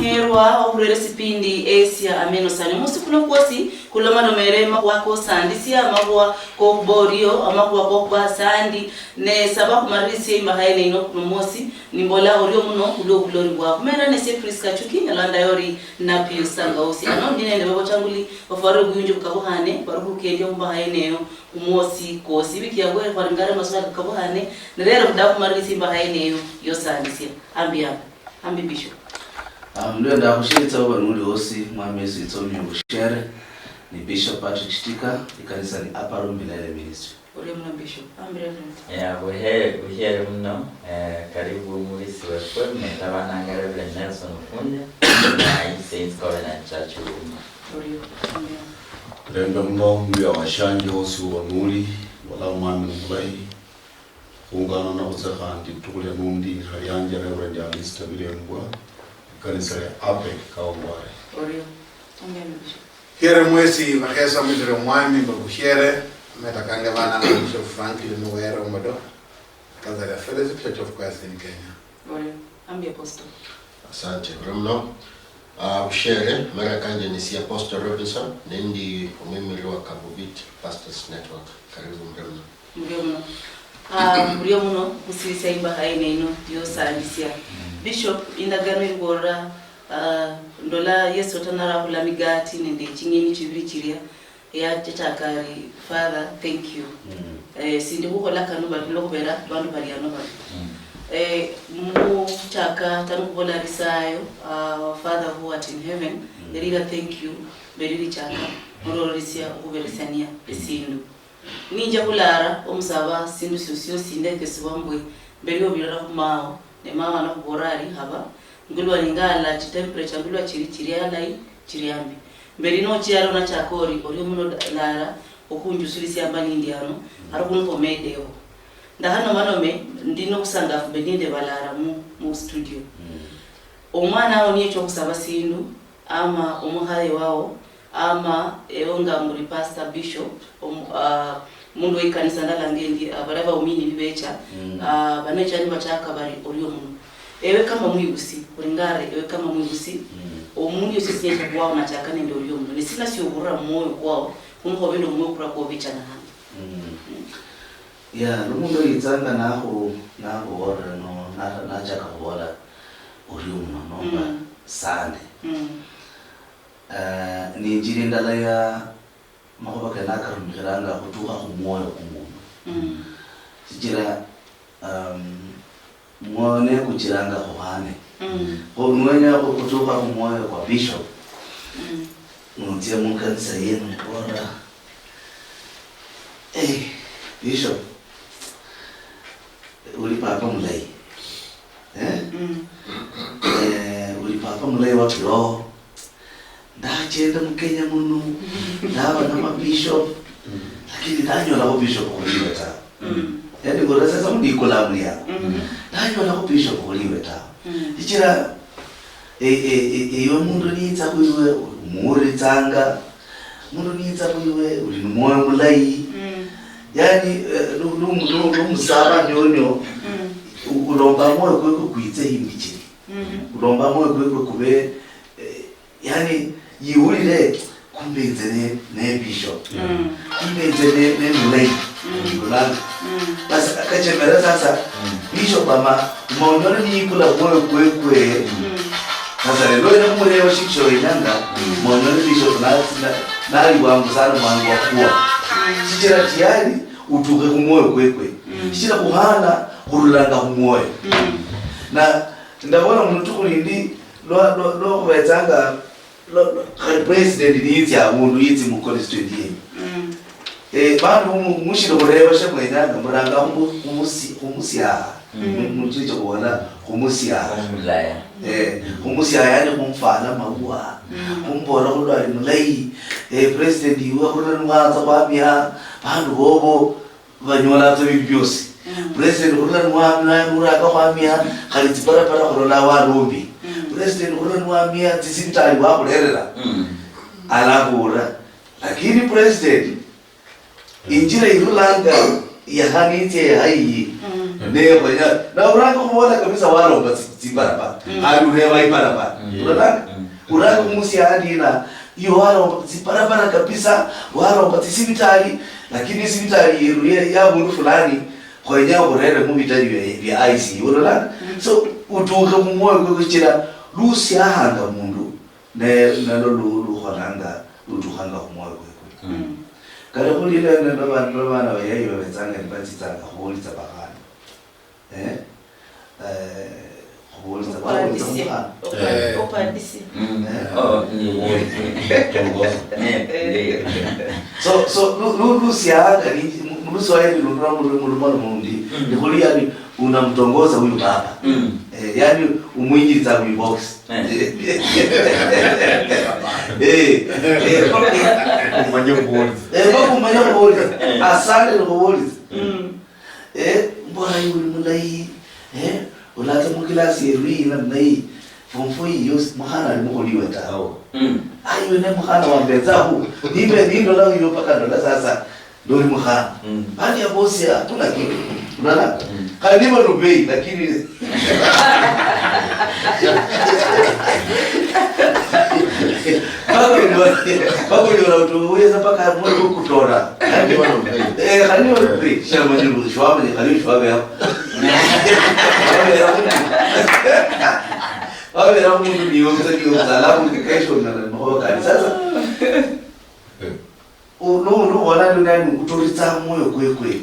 herwa okurere sipindi esia Amenosanio musi kuno kwosi kulomano merema wako sandi sia mabwa ko borio amabwa ko kwa sandi ne sababu marisi imbahaine ino kumosi nimbola orio muno kulo bulori bwa mera ne se Prisca Achuki Nyalanda yori na pio sanga osi ano ndine ne babo changuli ofaro buyunju kabuhane baruku kendio imbahaine yo kumosi ko sibiki yagwe kwa ngara maswala kabuhane nerero ndaku marisi imbahaine yo sandi sia ambi bishop Ndio ndakushiritsa abantu bose mwamezi itsomye bushere ni Bishop Patrick ikanisa ni Upper Room Milele Ministry. Uri mna bishop buhere mno karibu mulisi wetu metabana ngare Nelson Funde na Saints Covenant Church uri Renga mno mbya washanje wose wanuli wala mwami mbai ungana na uzahandi tukule nundi hayanje Reverend Alista Bilembwa kanisa ya ape kaongware uri bishop Here mwezi wakesa mwizire mwami mbabuhere metakange vana na Bishop Franklin Mwera umado Kazari Fellowship Church of Christ in Kenya. Uri ambi apostle. Asante mno. Bushere mara kanje ni si Apostle Robinson nendi umemiri wa Kabubit Pastors Network karibu mno. Mrio mno usisa imba haine ino yo salisia. Bishop indagano ngora ndola Yesu tanara hula migati nende chingeni chibiri chiria ya chachakari Father thank you. Sindi huko laka nuba lokubera bandu bali anoba. Mu chaka tanu kubola risayo Father who art in heaven deriga thank you beriri chaka murorisia ukuberisania esindu ninja kulara omusaba sindu sosio sinde kesibambwe beriyo birara kumao ne mama na kuborari haba ngulwa lingala temperature ngulwa chiri alai chiriambi berino chiaro na chakori ori muno lara okunjusulisi ambani indiano arakuno pomedeo ndahano manome ndino kusanga beninde balara mu studio omwana oni echo kusaba sindu ama omuhaye wao ama eonga muri pastor bishop mundu ikanisa ndalangendi abaraba umini bibecha banecha ni bachaka bari oriyo muno ewe kama mwigusi uringare ewe kama mwigusi omuntu yose siyeje kwao na chaka nende oriyo muno nisina si ubura moyo kwao kumho bendo moyo kura ko bicha na handi Ya nundo yitsanga naho ora no na chaka bora oriyo muno no sande ni njiri ndala ya makoba kana karumikiranga kutuka kumoyo kumuntu sijira mwone kuchiranga kohane ko mwenya kutuka kumoyo kwa bishop mutie munkanisa yenu bora bishop uli papa mulai uli papa mulai wa kiroho ndachenda mukenya muno ndaba na bishop lakini ndanyola ko bishop kuliwe ta yani ngora sasa mudikola muli yako ndanyola ko bishop kuliwe ta ichira iyo mundu niitsa kuiwe muri tsanga mundu niitsa kuiwe uri moyo mulai yani lumusaba nyonyo ulomba moyo kweko kuitse imichiri ulomba moyo kweko kube yani yiwulire kumbenze ne bishop kumbenze ne mulai ngulanga basi akachemera sasa bishop ama maonyoro ni kula moyo kwekwe sasa leo ina mureo shikisho inanga maonyoro bishop na wangu sana mwangu wakua sichira tiyari utuke kumoyo kwekwe sichira kuhana kurulanga kumoyo na ndabona muntu kulindi lo wetanga president needs ya mundu yitsi mu constituency bantu mushiro kureba shemwenyanga muranga kumusiya muchicho kuona kumusiya kumusiya yani kumfana mawa kumbora kulwa mulai president iwe kunanwaza kwamya bantu bobo banyola zo bibyose president kunanwa muraka kwamya khalitsi para kurola warombi president kunanwamia tisintali wakulerera alakura lakini president injira irulanga yahanite hayi ne ko ya na uranga kuona kabisa wala basibara pa hadi uhewa ipara pa uranga kumusi hadi na hiyo wala sipara kabisa wala batisibitali lakini sibitali ya mundu fulani kwa nyao kurere mu bitali vya IC uranga so utuka mu moyo ko kira Luhya hanga mundu ne lu khonanga utuhanga mu moyo ko kada kulile ndo bana bayayi babetsanga nibatsitsanga holitsa bakana holitsa bakana so Luhya kani Luswahili mulumalo mundi ndikulia ni unamtongoza huyu baba yani umwingiza huyu box kumanya kuholiza asante kuholiza mbona yule mulai ulata mu klasi yeru na mnai form 4 yos mahana limuholiwa tao ayo ne mahana wa mbezahu nindo lao hiyo paka ndo sasa ndo mahana bali ya bosi hatuna kitu unaona kalima rubei lakini bako ndio unaweza paka mmoja kutora kalima rubei shamba ndio shwaba ni kalima shwaba hapo wewe ramu ndio salamu kesho na mhoka sasa no wala ndani utoritsa moyo kwekwe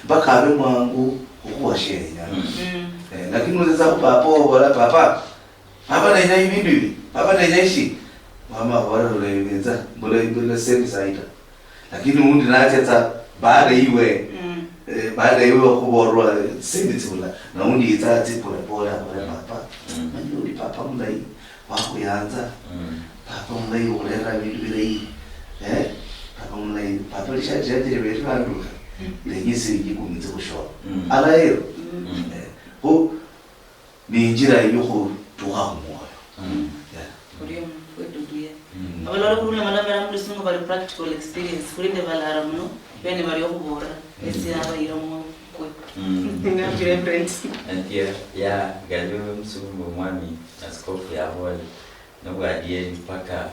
mpaka abe mwangu ukuwashenya lakini unaweza kupapo wala papa na ina ibindu hivi papa na inaishi mama wala ulewenza mbona semi saita lakini undi naacha baada iwe kuborwa semi tsula na undi itati pole papa manyuri papa mlai wako yanza papa mlai ulera bindu bilei papa lishaje wetu anduka legisi yikumitse kushora ala yero ho ni njira yuko tuha moyo kuriyo kweduduya abalala kuruna malamera muri singo bari practical experience kurinde balara muno bene bari okubora ese abayira mu kwe ngapire friends antia ya galo msumu mwami askofu ya holi nobwadie mpaka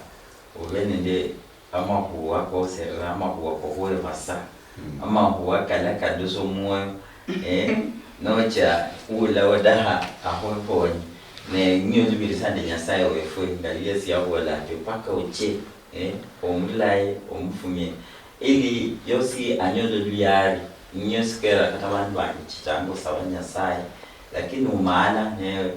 ubenende ama huwa ko serra ama huwa ko hore masa ama huwa kala kadoso moyo no cha ula wadaha ahopo ne nyozi bilisande nyasaye wefo ngalia si ahola paka uche omulai omfumye ili yosi anyodo liari nyoskera katabantu banyitango sawa nyasaye lakini umaana ne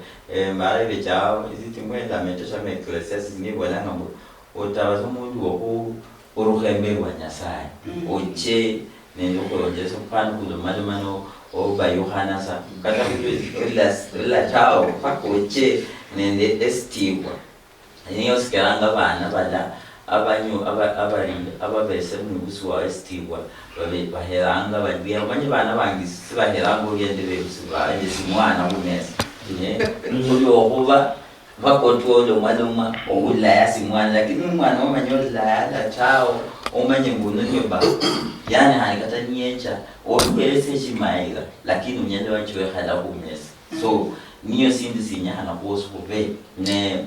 mara bejao izitimwenda metosha meklesias ni bona ngambo utawaza mundu wo uruhembe wa nyasaye uche nendo ko Yesu pano kudomano oba Yohana sa kata la chao pakoche nende estiwa niyo sikaranga bana bala abanyu ababese mubusu wa estiwa baheranga babiya banye bana bangisi baheranga ugendere busuba esimwana kumesa ngulu okuba bakotolo maluma okudlaya simwana lakini umwana omanyodlaya la chao omanye nguno nyoba yani hanikata nyecha oduberese chimaira lakini unyende wanchiwe hala kumesa so niyo sindi sinyana kuosu kube ne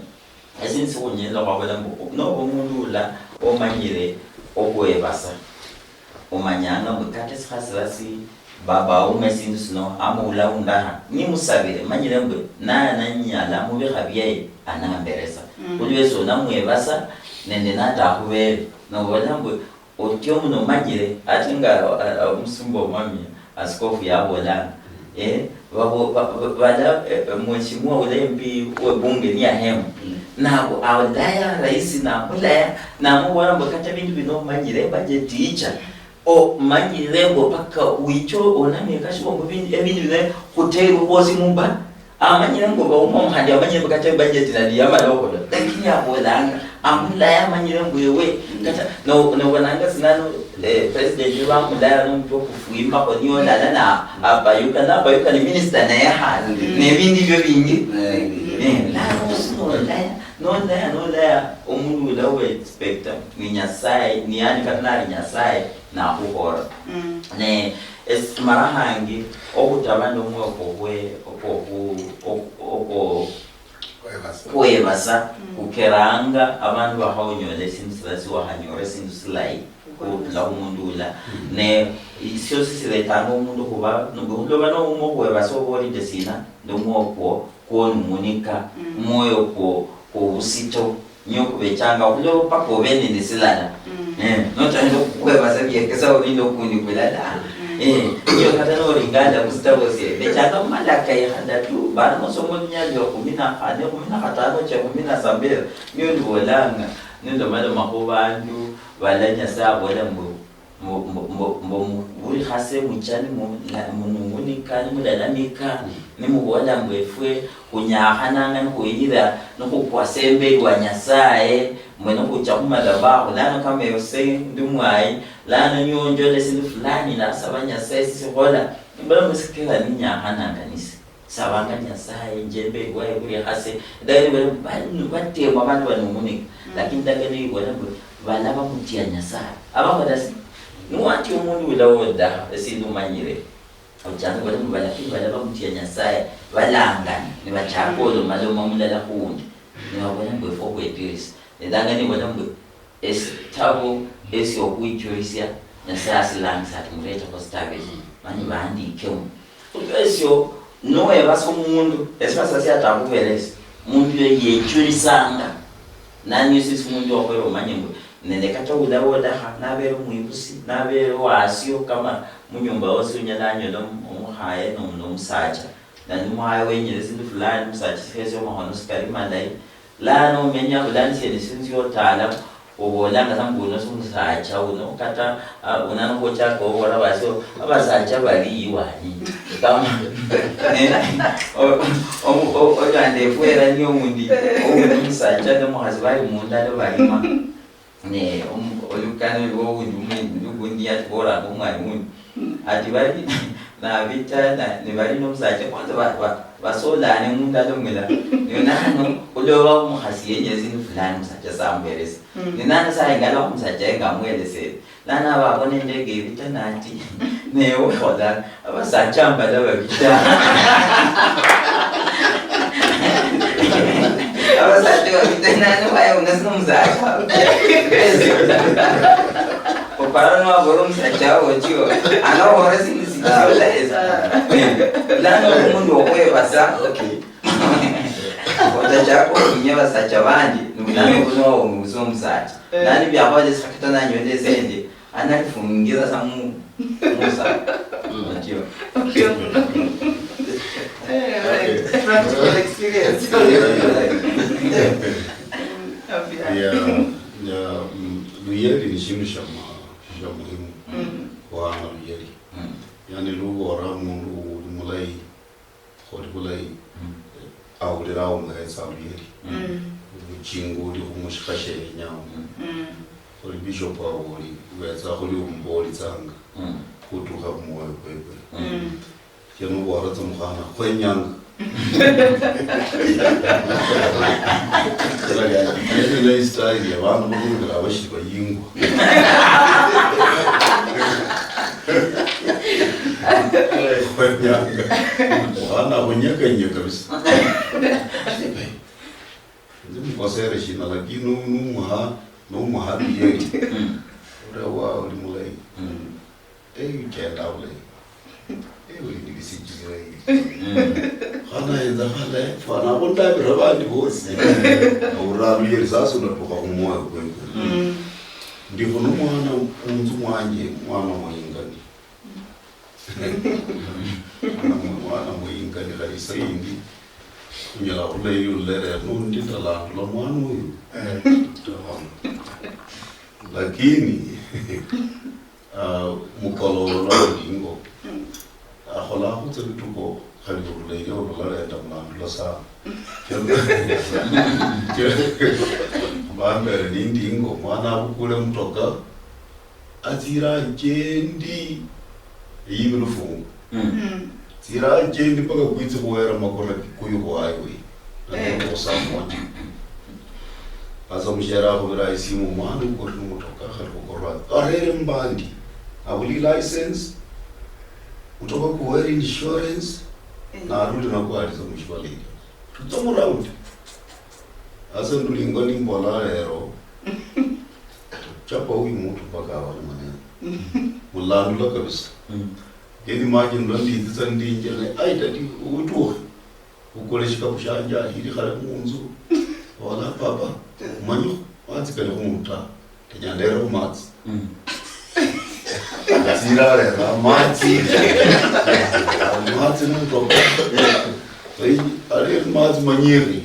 esinsi unyenda kwabela no umuntu la omanyire okwebasa omanyanga mukate sikhasirasi baba umesindi sino amula undaha ni musabire manyire ngwe na nyala mubi khabye anamberesa kulweso namwebasa nende natakubere no bolangwe otyo muno manyire atinga musumbo mami askofu yabola bala mheshimiwa ulembi webunge ni ahemu nabo awdaya rais na mulaya na mubona mbakata bintu bino manyire baje teacher o manyire ngo paka wicho oname kashi ngo ebintu bine hotel bozi mumba amanyire ngo ba umomhandi amanyire mbakata budget na diya maloko lakini abolanga amulaya manyire ngo yewe kata no wananga sinano president wa mulaya no mtu kufuima ko niyo na abayuka ni minister na ya ne bindi byo bingi no laya umuntu la we expect ni nyasaye ni yani kana nyasaye na uhora ne esimarahangi okutabanda omwoko kwebasa kukeranga abantu bahawunyola esintu silasiwahanyora esintu silayi kutula umundula ne isyo sisiletanga umundu kuba nubuluba no umokwebasa obolide sina ndumwoko kwonumunika moyo ko busito nyoko bechanga okulo paka obene ndisilala notando kwebasa byekesa olindo kundi kulala iyo kata no ringanda kusitawose bechanga malaka ya handatu bana mosomo nyalyo 15 cha 17 nyo ndibolanga nindo malo makobandu balanya sabo lambo uri hase muchani munika nimulalamika nimubona mbwefwe kunyahananga nkuira nokukwasembe wa nyasaye mweno kuchakuma baho lana kama yose ndumwai lana nyonjo lesindu fulani na sabanya nyasaye sihola mbona musikira ninyahananga nisi sabanga nyasaye njembe wae kuri hase dai bali batema abantu banumunika lakini ndagani wala balaba mutia nyasaye abakadasi nuwati umuntu wilawoda esindu manyire ujana bali balaki balaba mutia nyasaye balangana ni bachakolo malo mamulala kundi ni wabona mbefo kwepirisi ndangani bona mbe esitabo esiyokuyitshorisia nyasaye silangisa kumreta postabes mani bandike esyo noye basomuntu esipasa siyatakubelesa umuntu yetshwerisanga nani sisi umuntu wakwero manyembo nende kata ulawoda nabero muibusi nabero wasio kama munyumba wose unyalanyo nomuhaye nomsacha nani muhaye wenyele sindu fulani msacha sifese omahono sikari mandai lano menya fulani siyeni sinzi yotala obolanga sambuno sumsacha uno kata unano kochako wala basio abasacha bali iwani kama ojande fuera ni omundi msacha nomuhazibali munda lo balima ne olukane lo wundi atbora ngumwani ati bali na vita ne bali nomsacha kwanza basolane umuntu alomela yonano ulowa umuhasiye nyezini fulani msacha samberesa ninana sayingala umsacha engamwelese lana babone ndege vita nati ne ohola abasacha mbala babita abasacha babita nana baya unasimzacha para no agora msacha ojo ana hora sinisi lana umuntu okwebasa okay Watacha kwa kinyewa sacha bandi nubulano kuno umuzumsacha nani byabaje sakatana nyonde sende analifungiza samu musa ndio practical experience ya luyeri ni shindu sha muhimu kwa luyeri yani lugo ramu mulai khotulai awulirawo mgaisa luyeri uchingu uli kumushikashe nyawo uli bishop awuli weza uli umboli tsanga kutuka moyo kwekwe kemu waratsa mukhana kwenyanga Ele style ya bantu bakunda abashikwa yingwa kwenyanga wana kunyekanye kabisa ndimukosere shina lakini numuha biyeri urawa uri mulai kenda ulai uri ndikisijire khana yenza khale fana bonda birabandi bose urabiyeri sasa unatoka kumoyo kwekwe ndivyo numwana unzu mwanje mwana mwingani mwana mwingani kalisa indi kunyala ulei ulere nundi talandu la mwana huyu lakini mukolo la lingo akhola khutse bituko khali ulei ulere talandu la sa bambere nindingo mwana abukule mtoka atira jendi yibilufunga tira jendi paka kwitse kuwera makora kuyo kwayo na samoja asa mshara kubira isimu mwana ukori mtoka khali kukorwa arere mbandi abuli license kutoka ku wear insurance na arudi na kualiza mshwali tutomo round asa ndulingo ni mbola lero chapa huyu mtu mpaka wale maneno mulandula kabisa yedi maji ndandi ndisa ndinje ai tati utu ukoleshika kushanja ili khala munzu wala papa manyo watsikale kumuta tenyandero matsi Zirare, mati. Mati nunto. Ali mati manyiri.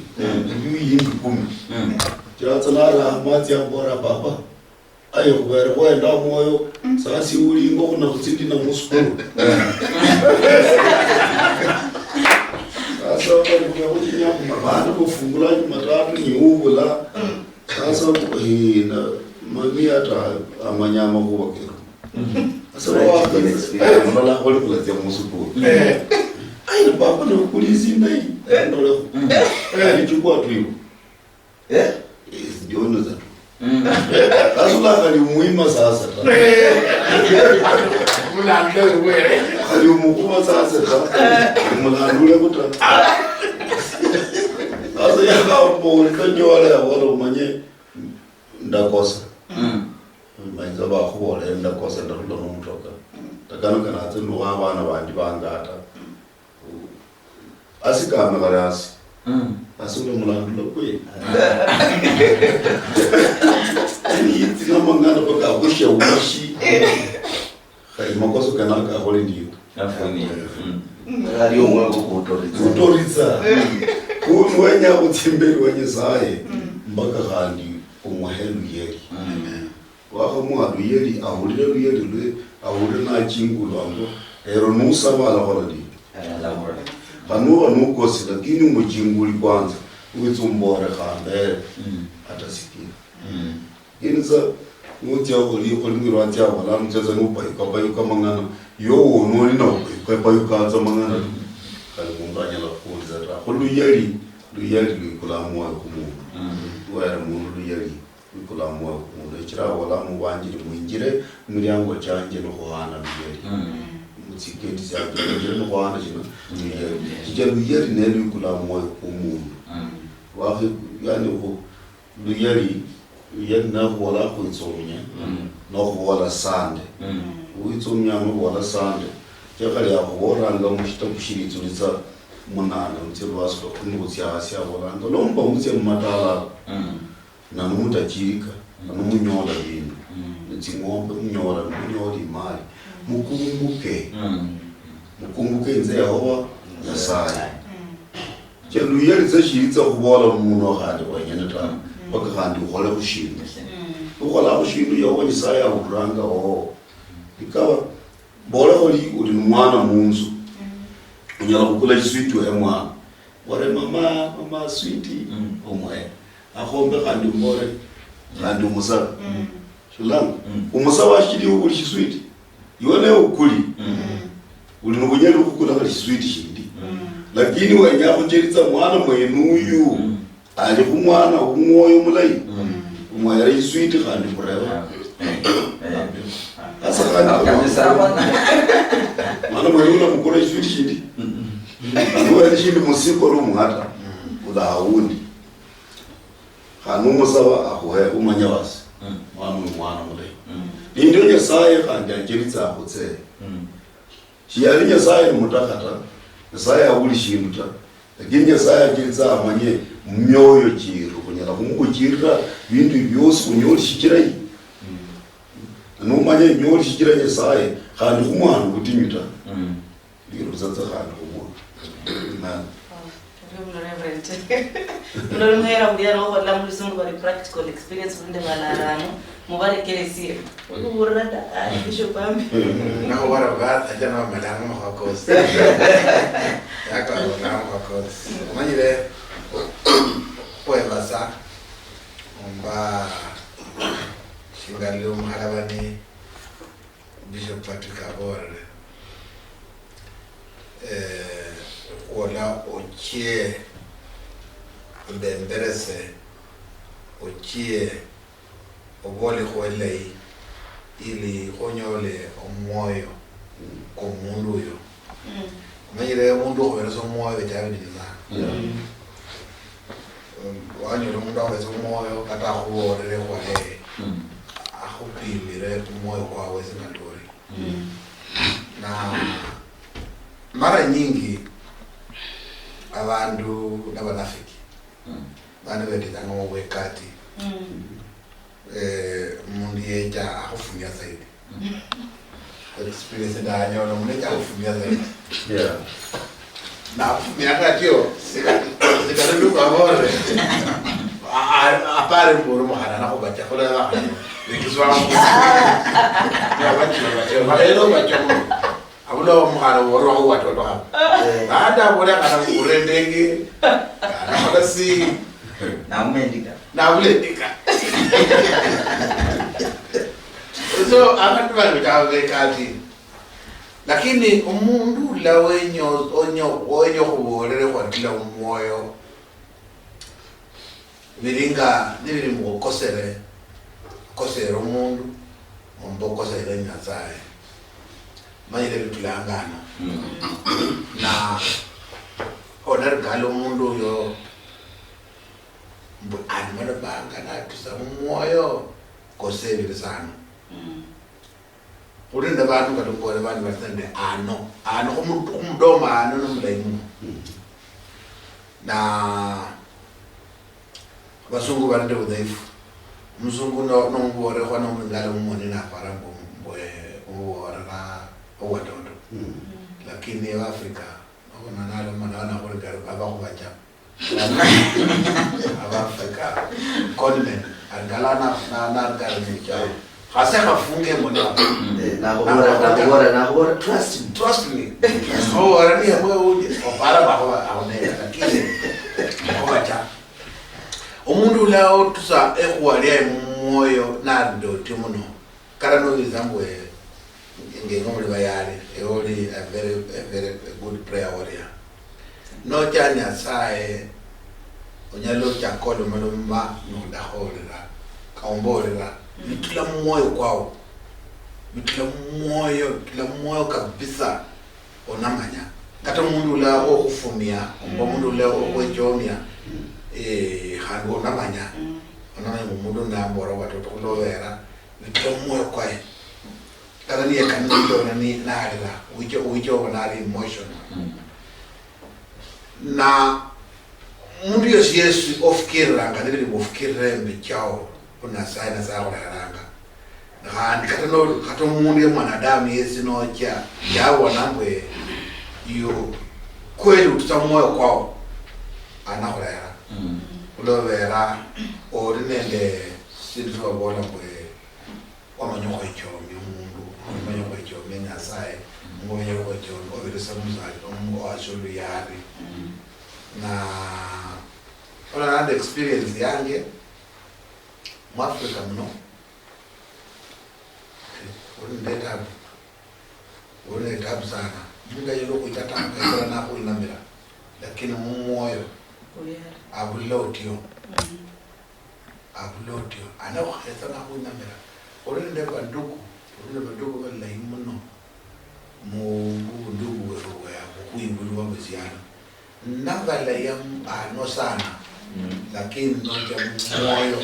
Yu yindu kumi. Jatsanara mati ambora baba. Ayo kubere kwenda moyo. Sasi uli ngo na kutsindi na muskuru. Sasa kwa kujinya kumabana kufungula matatu ni ubula. Sasa na mami ata amanyama kuwa kero. Sasa wala wale kulatia musupu. Ai baba na kulisi ndai. Ndio. Alichukua tu hivyo. Ndio ndo zato. Sasa kali muhimu sasa. Mulanda wewe. Kali muhimu sasa. Mulandule kuta. Sasa yaka mbona kanyola ya wala umanye ndakosa. Mainza ba khole ndakosa ndarulo nomutoka. Takano kana tsindu abana bandi bangata. Asikama karasi. Asule mulandula kwe. Ni tina mangana baka kusha ushi. Kai makoso kana ka khole ndiyo. Afuni. Radio mwangu kutoritsa. Kunwenya kutsimberi wenye saye. Mbaka khandi umwahelu yeri. Wako mwadu yeri ahulile yeri lwe ahulile na chingulu ango ero nusa wala holadi hanuwa nukosi lakini umujinguli kwanza uitumbore khambe atasikia inza nutia holi ngiro atia wala mcheza nupa mangana yo noni na upa za mangana kali munganya la kuza ta holu yeri kula moyo kumu wera mundu yeri kula moyo kumu chira wala mubanjire mwinjire miryango canje no hana yeri mutsiketi za kujere no hana jina yeri nelu kula moyo kumu wa yani ko yeri na wala ko itsomnya no wala sande uitsomnya no wala sande yakali ya wora nga mushita kushirituliza munana mtirwaso kunutya asya wala ndo lomba umutse matala na numuta jirika na numunyola bintu ntsingombe munyola imali mukumbuke nze yahoba yasaye jelu yeli zashitsa kubola muno handi wanyene ta baka handi ukole kushinda ukhola kushinda yaho yisaya ukuranga ikawa bora uli mwana munzu unyala kukula sweet we mwana wale mama sweet omwe akhombe kandi mbore kandi umusaba shulang umusaba ashiri uli sweet yone ukuli uli nubunyali kukula kali sweet shindi lakini wenya kucheritsa mwana mwenuyu ali kumwana umwoyo mulai umwe yari sweet kandi forever asa kandi sawa mana mwenuyu mukura sweet shindi anu yari shindi musiko lumhata udaundi hanu musaba akuhe umanyawasi mwana mulai ndio nyesaye kandi acheritsa akutse chiyali nyesaye mutakata nyesaye akuli shindu ta lakini nyesaye acheritsa amanye myoyo chiru kunyala kumukuchirira bintu byose kunyoli shikirai numanye nyoli shikira nyesaye kandi kumwana kutimita ndiro tsatsa kandi kumwana Mlo mhera mdiano ho la mlisungu bari practical experience munde balarano mubare keresie urada bisho pambi na wara ba ajana madanga makos yako na makos manyire poe basa omba shingalio mharabani bisho patika bore wala ochie ndemberese ochie obole khwelei ili onyole omwoyo komundu yo Manyire mundu obere so moyo jawe ndiza. Wanyire mundu obere so moyo kata kuorere kwale. Akupimire moyo kwawe zingatori. Na mara nyingi abantu nabanafiki. Bana bedita ngowe kati. Mundu yeja akufumia zaidi. Experience da nyono mneja akufumia zaidi. Yeah. Na miaka tio sikarudi kwa bore. Apare mboro mahana na kubacha kola la. Nikiswala ya bacha malelo bacha mo. Abulo mahana woro au watoto hapo. Baada bora kana kurendenge. Na si na umendika. Na ulendika. So abantu balitawe kati. Lakini umundu la onyo kuborere kwa kila umoyo. Viringa nibiri mu kosere umundu ombo kosere nyazaye. Mayire bitulangana. Na onar galo umundu yo mbu animana banga na tusa umoyo kosere sana. Urinda bantu kalungole bantu basende ano kumdoma ano nomulaimu. Na basungu barinde udhaifu. Mzungu no ngore kwa no ngalo mumone na parambo mboe ora owatondo. Lakini wa Afrika ona nalo manana kwa ngalo abakubacha. Aba Afrika continent angalana na ngalo ni hasa kafunge mbona na trust me oh arani hapo uje opara baho aonea lakini obacha umundu lao tusa ekwalia moyo na ndo timono kana no izambwe ngengo muri bayale eoli a very good prayer warrior no chanya sae onyalo chakolo maloma no dahorera kaomborera mitula moyo kwao mitula moyo kabisa onamanya kata mundu la okufumia mundu la okwejomia hanu onamanya mundu na mboro watoto kulowera mitula moyo kwae kata ni kanilo na ni nalira ujo na emotion na mundu Yesu ofkira ngadiri ofkira mbichao kuna saina za oranga ngani kata mundu mwanadamu Yesu nocha yawo nambwe yo kweli utsamoyo kwao anaholera ulovera orinende sinzo bola bwe wamanyoko ichomyo mundu wamanyoko ichomyo nyasaye ngomanyoko ichomyo obirisa muzali omungu ashulu yari na ona and experience yange mu Africa mno unendetabu sana munga yero kuitatanga ila na kuinamira lakini mumoyo abulotio ana wakhetha na kuinamira unende banduku bala imuno mu ndugu wewe kuimbulwa mziano nabala ya ano sana lakini noja moyo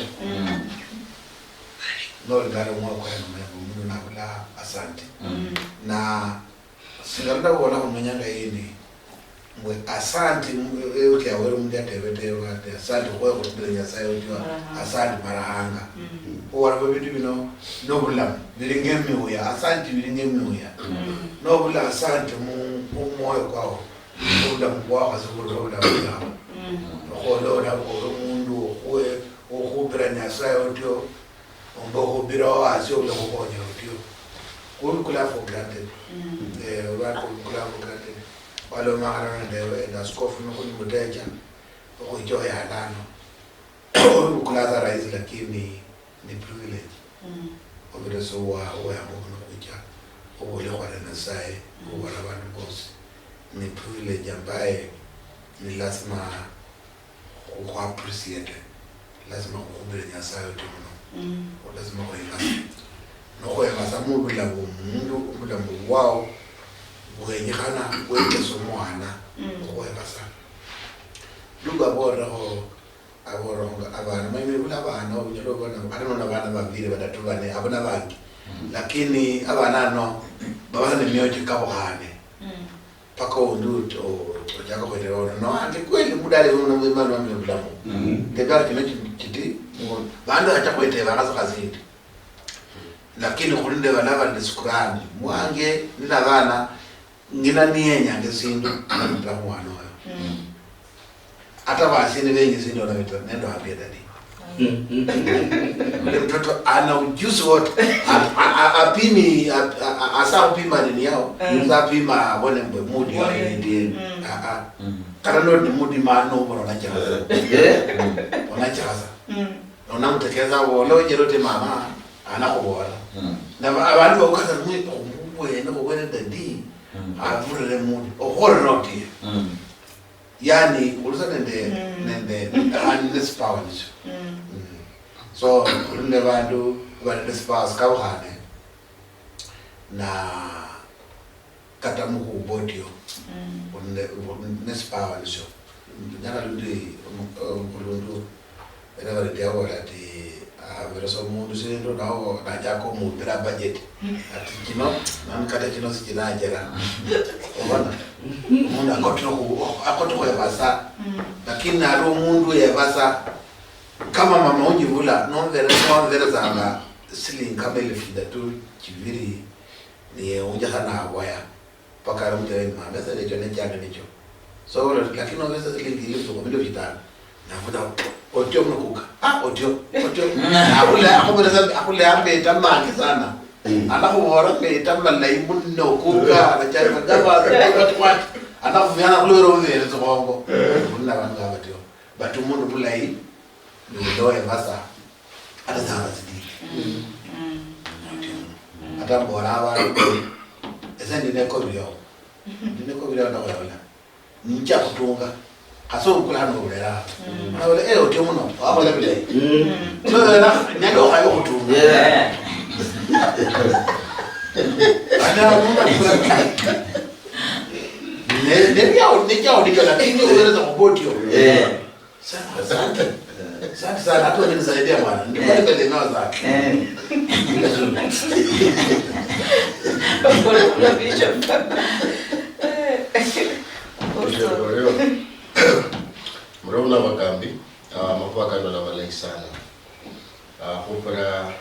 no ngalo moyo kwa mundu nakula asante na singalda wala kumenyanga yini mwe asante uke awero mundu atebetewa asante kwa kutulenya sayo tiwa asante marahanga wala babitu bino no bulam bilingemi uya asante bilingemi uya no bula asante mu moyo kwao ula kwa azuru ula kholo la mundu okhubira nyasaye otyo ombo khubira asyo ula khobonya otyo kula for granted kula for granted walo mahara ndewe na skofu no kunimuteja ojoya lano kula za rais lakini ni privilege obira so wa yamuno kuja obole kwa nyasaye kubara bantu bosi ni privilege ambaye ni lazima appreciate lazima ukubele nyasaye tumuno lazima kuingasa no kwa sababu mundu wao bugenye kana weke somwana okweba sana luga bora ho aboronga abana mimi kula abana unyalo bona kana abana babiri batatu bane abona bangi lakini abana no baba ne myoje kabohane paka unduto ojaka kweleona no ande kweli mudale una mwimano wa mlamu ndega kinachiti bando achakwete banazo kazidi lakini kulinde balaba ndisukurani mwange nina bana ngina nienya ngesindu mlamu wano hata basini wengi sindu na vitu nendo hapia dadi mtoto ana ujuzi wote apimi asa upima nini yao apima bone mudi yao ndiye kana no mudi mano bona chasa ona mutekeza wolo jerote mama anakubona na abantu bakukaza mwe no bone dadi avurele mudi ohoroti yani ulusa nende this power so kulinde bantu bane space kawhane na katamuku bodio ne space nisho nyana lundi kulundu era bale diawo ati avero so mundu sendo nawo najako mu bira budget ati kino nan kata kino sikinajera obana mundu akoto ya basa lakini aro mundu ya basa kama mama ujivula non-vera zanga siling kama ile fida tu kiviri ni ujahana waya paka mtu ni mama sasa ndio nejana nicho so lakini ongeza siling ile kwa mimi vitana navuta otio mnukuka otio akule ambe tamani sana alafu bora me tamala imunno kuka anachari magaba kwa alafu yana kule roho ile zongo kuna watu ngabatio batu mundu bulai ndoe basa hata sana zidi hata bora wa esa ndine ko biyo ndo wala ncha kutunga aso kula no ulera na wale otio muno wala bile so na nyalo hayo kutunga ana mungu kula ndio lakini unaweza kubotio sana hatu wanisaidia bwana ndio pale nao zake Kuna bishop mrona wakambi makuwa kando na malai sana hupara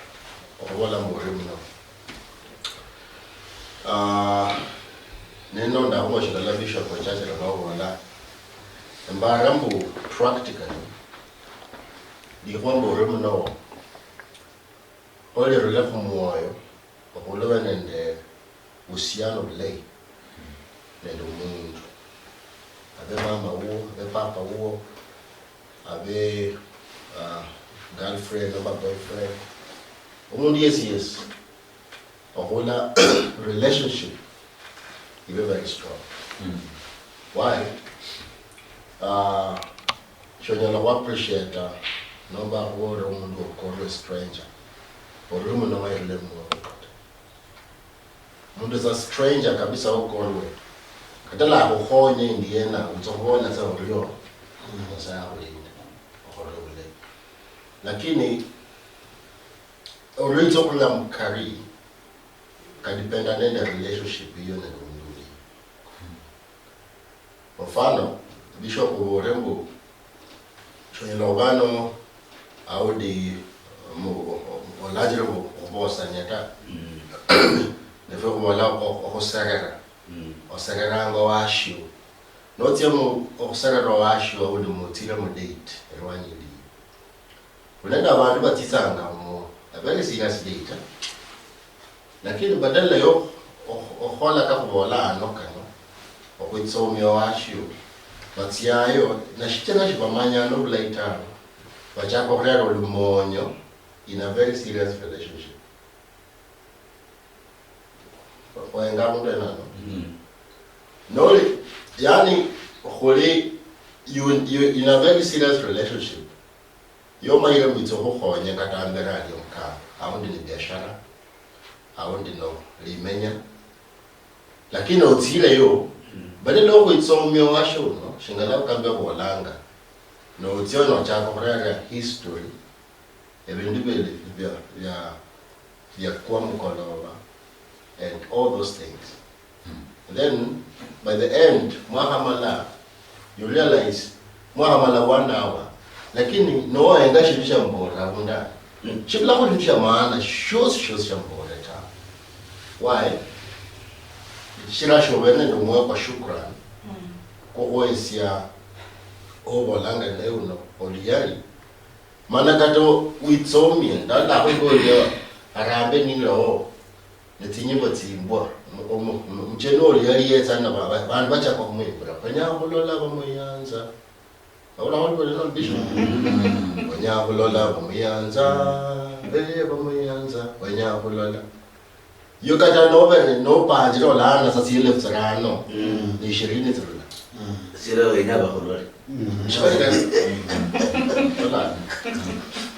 wala murimo neno nda huwa shida la bishop wa chache la wala mbarambu practically di kwamba uremu no ole rule kumoyo okulewe nende usiano lei nende umundu abe mama uo abe papa uo abe girlfriend or boyfriend umundu yes okula relationship is very strong. Why? Shonyala wa appreciate number wo umuntu okolo stranger olumu no wayele mu umuntu za stranger kabisa okolwe katala akukhonye ndiyena utsongona sa ulyo musayawini okolwe lakini olwitso kula mkari kadipenda nende relationship hiyo na nduli mfano bishop Urembo Shonyalogano audi olajire obosa nyata nefo wala osagara osagara ngo washu notie mu osagara washu audi mutira mu date erwanyi di unenda abantu batisanga mu a very serious date lakini badala yo ohola ka kubola anokano okwitsomyo washu batsiyayo nashitena shibamanya no later bachako kulero lumonyo in a very serious relationship waenga mundu enano no yani kholi you in a very serious relationship yo mayire mitso ho khonye katambera ali omka awundi ni biashara awundi no limenya lakini otsile yo bale loko itsomyo washo no shingala kambe ko langa no tsiono cha ko rara history ebindu bele ya kwa mkolova and all those things. And then by the end mwahamala you realize mwahamala 1 hour lakini no enga shibisha mbora bunda shibla ko shibisha maana shows shambora ta why shira shobene ndo mwa kwa shukran ko esia obolanga leuno oliyari mana kato witsomi ndala ko yo arambe nilo netinyibo tsimbwa mcheno oliyari yetsana abantu bacha kwa kumwibura banyakulola bamuyanza awula walibo lelo bisho banyakulola bamuyanza bamuyanza banyakulola yo kata nobe no panjiro lana sasile tsarano ni 20 tsarana sira wenyaba kolori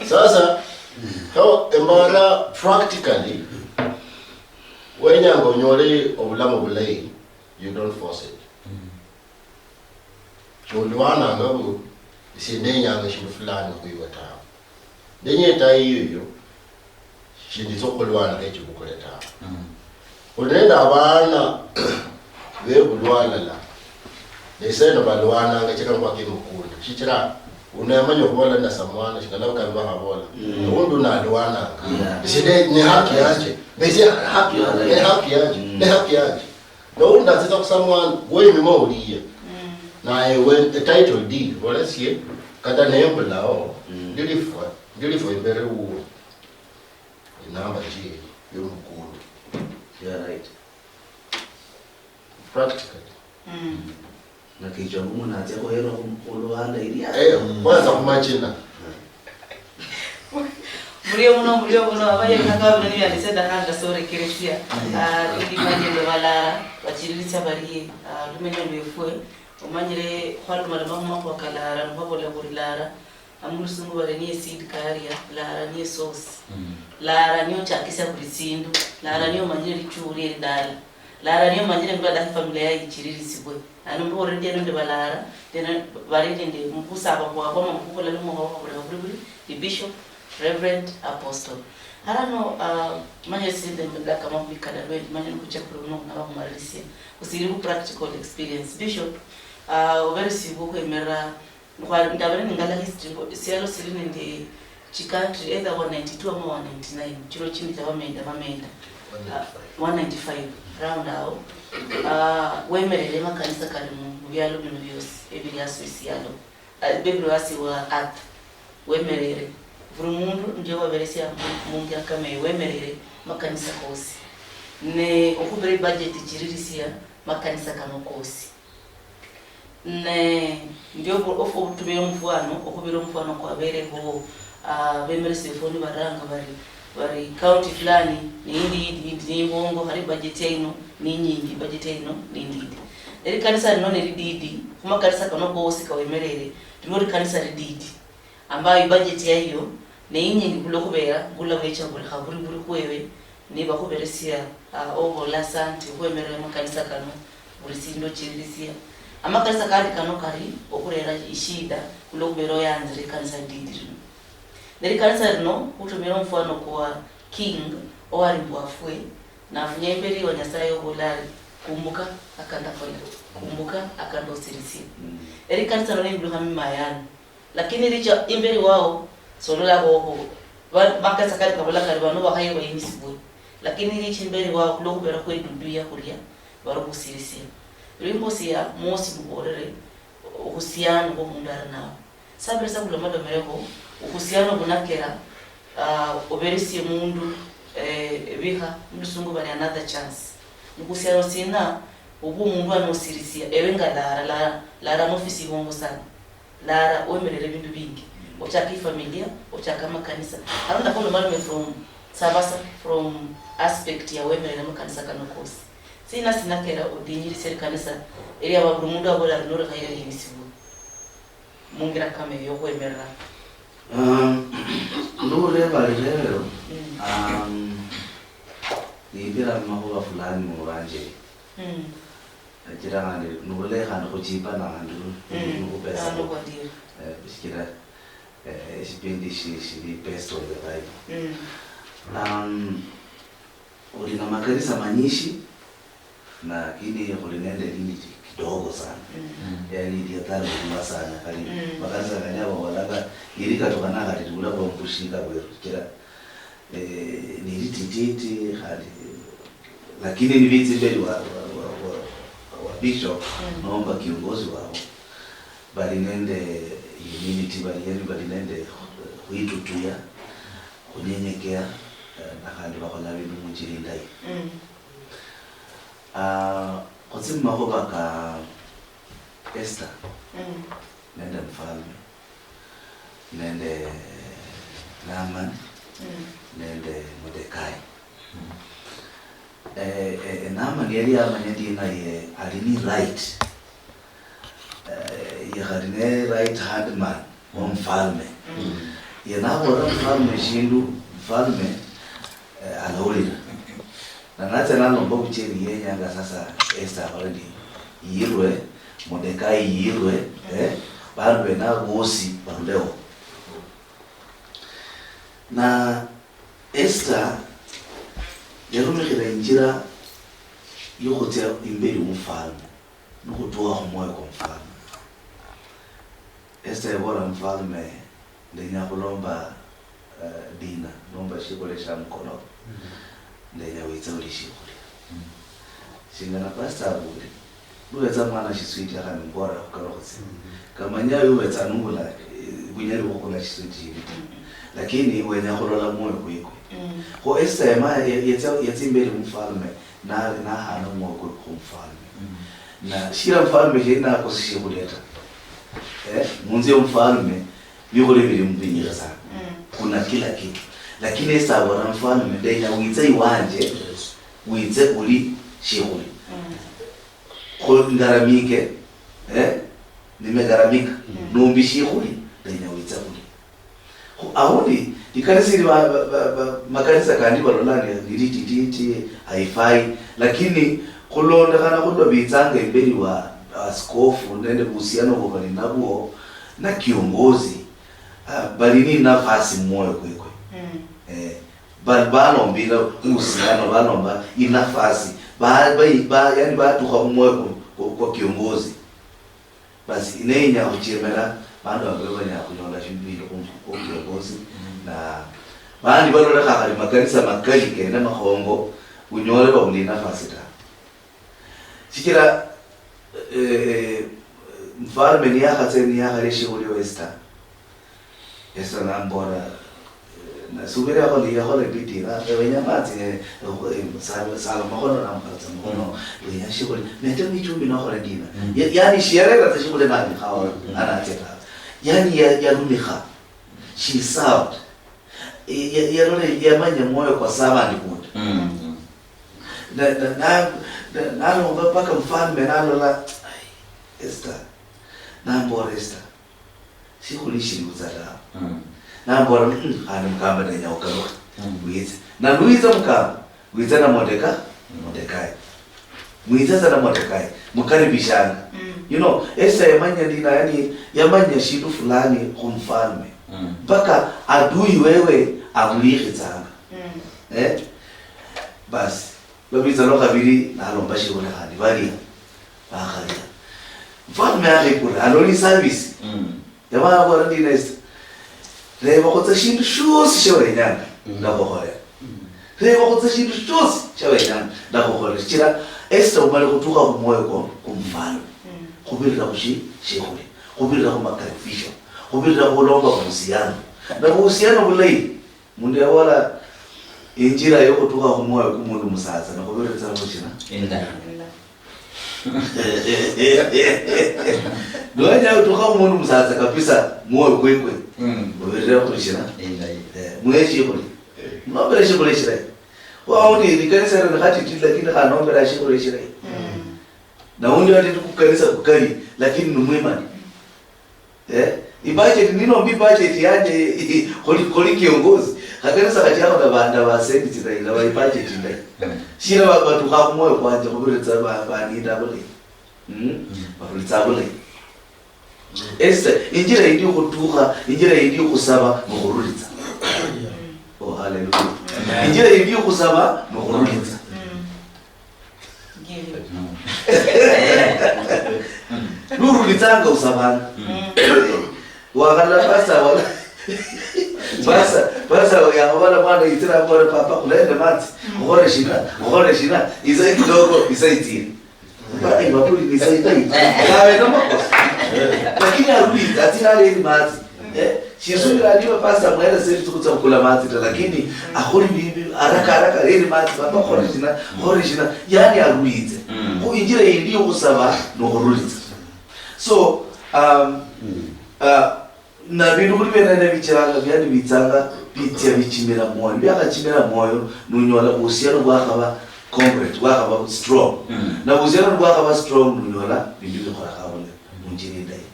sasa how embara practically when you go nyore obulamu bulai you don't force it chulwana ngabu isinenya ngashindu fulani kuyiwata denye tayiyo shindi sokolwana kechi kukoleta unenda abana bebulwana la leseno balwana ngacheka kwa kimukunda chichira unamanyo kubola na samwana shikala ukamba habola undu na alwana iside ni haki yaje bezi haki yaje no unda sita kusamwana wewe mimauliye na when the title deed wala sie kada nembo lao ndilifo imbere uwo inamba je yomukunda yeah right practically na kicho muna atia ko hero uluanda ilia kwanza kumachina mulio muno abaye nakabona ni alisenda hanga sore kiresia ili majendo bala bachiriritsa bari lumenyo lwefwe omanyire kwalo malama kwa kalara ngobola kurilara amulusungu bare ni seed career lara ni sauce lara ni ochakisa kurisindu lara ni omanyire lichuri dala lara ni omanyire ngada familia yichiririsibwe anombo orende ndo balara tena barende ndi mkusaba kwa mkukola lumo kwa buri the bishop reverend apostle harano manje sinde mbela kama mbikala lwe manje kucha kuno na bakumarisia usiribu practical experience bishop very sibu ko emera kwa ndabere ngala history sialo silini ndi chikantri either 192 ama 199 chiro chini cha bamenda 195 round out wemerere makanisa kali mu byalo bino byose ebiri asosialo bebro wasi wa at wemerere vurumundu ndio waberesia mungu akame wemerere makanisa kosi ne okubere budget chiririsia makanisa kama kosi ne ndio ofo tubere mfano okubere mfano kwa bere ho bemerese foni baranga bari county fulani ni bongo hari budget ino ni nyingi budget ino ni ndidi eri kanisa no ne didi kuma kanisa kama kosi kawemerere tumori kanisa didi ambayo budget ya hiyo ne nyingi kulokubera kula wecha kula haburi buri kwewe ne bakuberesia obo la santi kwemere makanisa kano burisindo chirisia amakanisa kandi kano kari okurera ishida kulokubero yanzire kanisa didi neri kanisa no utumira mfano kwa king owari mbwafwe na funyemberi wa nyasaye obolari kumbuka akanda kola kumbuka akanda osirisi eri kanisa no ni bluhami mayano lakini richa imberi wao solola boho baka sakari kabola kariba no bahaye wa imisibu lakini richa imberi wao kulokubera kwe duduya kulia baro kusirisi rimbo sia mosi muborere uhusiano go mundara nao sabirisa kulomado mereko uhusiano bunakera oberisi mundu biha musungu bari another chance uhusiano sina ubu mundu anosirisia ewenga lara ofisi bongo sana lara wemerere bindu bingi ochaki familia ochaka makanisa arunda kono malme from sabasa from aspect ya wemerere makanisa kanokosi sina kera odinyiri serikanisa eri abaguru mundu abola nore khaire yimisibu mungira kame yo kwemerera ndure balero ibira mahoba fulani mu banje Kira ngani nubule hanu kujipa na ndu nubupesa bishikira shipendi shili best of the Bible. Ulina makanisa manyishi na kini kulinende lini kidogo sana. Yani ndio tano kwa sana karibu. Makanisa kanyama walaga ilika tokana hadi ula kwa mpushika kwa kira nilitititi hadi lakini ni vitu mbele wa bishop naomba kiongozi wao bali nende unity bali nende kuitutuya kunyenyekea na handi bakona bintu mujirindai kutsimu mahoba ka Esther nende mfalme nende Naaman nende Mordekai Naaman yali amanyadi na ye alini right ye right hand man wa mfalme ye nabora mfalme shindu mfalme alawulira na natse nalomba kucheri yenyanga sasa Esther already yirwe Mordekai yirwe barwe na gosi baruleo na Esther yarumikira injira yokutia imbeli umfalme nukutoa moyo kwa mfalme. Esther yabora mfalme ndenya kulomba dina nomba shikolesha mkono ndenya wita ulishikuli singana pastor abuli uweza mwana shiswiti akani mbora kukarokotsi kama nyayo uweza nungula bunyari wokula shiswiti hivi lakini wenya kulola moyo kuiko ko Esther yatsimbeli mfalme na hana moyo kwa mfalme na shira mfalme jina akosishikuleta munzi mfalme yule bili mbinyira sana kuna kila kitu lakini Esther wana mfalme ndenya witsa iwanje witse uli shikuli ko ngaramike nimegaramika nombi shikuli ndenya witsa uli ko audi ikanisi makanisa kandi balolani lilitititi haifai lakini kulonda kana kudwa bitsanga imbeli wa askofu nende uhusiano kwa nabo na kiongozi balini nafasi moyo kwekwe balbano mbila uhusiano balomba inafasi yani batu kwa moyo kwa kiongozi basi inenya kuchemera bandu abebanya kunyola shimbili kwa kiongozi na bandi balola kakali makanisa makali kena mahongo unyole ba uli nafasi ta sikira mfalme ni yakateni yakaleshi uli Esther Esther nambora na subira yako ndi yako lepitira wenyamati sala mahono na mpata mahono wenyashikole nete michumbi na hore dina yani shierera tashikole nani hawa anateka yani ya rumikha she served yamanya moyo kwa saba ni good na mpaka mfalme nalola Esther nambora Esther sikulishi uzara nambora ana mkamba na nyaoka wize na Luiza mkamba wize na Mordekai mwiza na Mordekai mkaribishana you know Esther yamanya dina yani yamanya shitu fulani kumfalme mpaka adui wewe amulihe zanga basi lobiza lokabiri nalomba shikole hadi bali bakhalia mfalme akikula aloni service yamana kwa ndina Esther leba kotsa shindu shosi shawenyanga ndakohora leba kotsa shindu shosi shawenyanga ndakohora chira Esther umale kutuka kumoyo kwa mfalme kubirira kushi shikole kubirira kumakarifisho kubirira kulomba kuhusiana na kuhusiana bulai mundu yawala injira yo kutuka kumoyo kumundu musaza na kubirira tsamushina inda Doanya kutuka kumundu musaza kabisa moyo kwekwe kubirira kulishina inda mweshi kuli nombera shikole shira wauni likanisa na hati tila kina kanombera shikole shira na undi wati kukanisa kukali lakini numwema budget nino mbi budget yaje koli kiongozi hakanisa kati yako na banda ba sendi tindai na budget tindai shira watu ka moyo kwanje kubiritsa ba ni double bafulitsabule injira indi kutuka injira indi kusaba mukururitsa oh hallelujah injira indi kusaba mukururitsa nurulitsanga usabana wakala basa ya wala mwana itira bora papa kulenda mati ngore shina izai kidogo isaitini bali mapuli ni saitai kawe kama lakini arudi atira ile mati shizuri aliwa pasta mwenda sisi tukutsa kula mati lakini akuri bibi haraka ile mati papa ngore shina yani arudi ko injira indi usaba no kurulitsa so na bintu kuri bena bichiranga byandi bitsanga bitya bichimira moyo byakachimira moyo nunyola usiyano bwakaba concrete bwakaba strong na usiyano bwakaba strong nunyola bintu bikora kabone munjini dai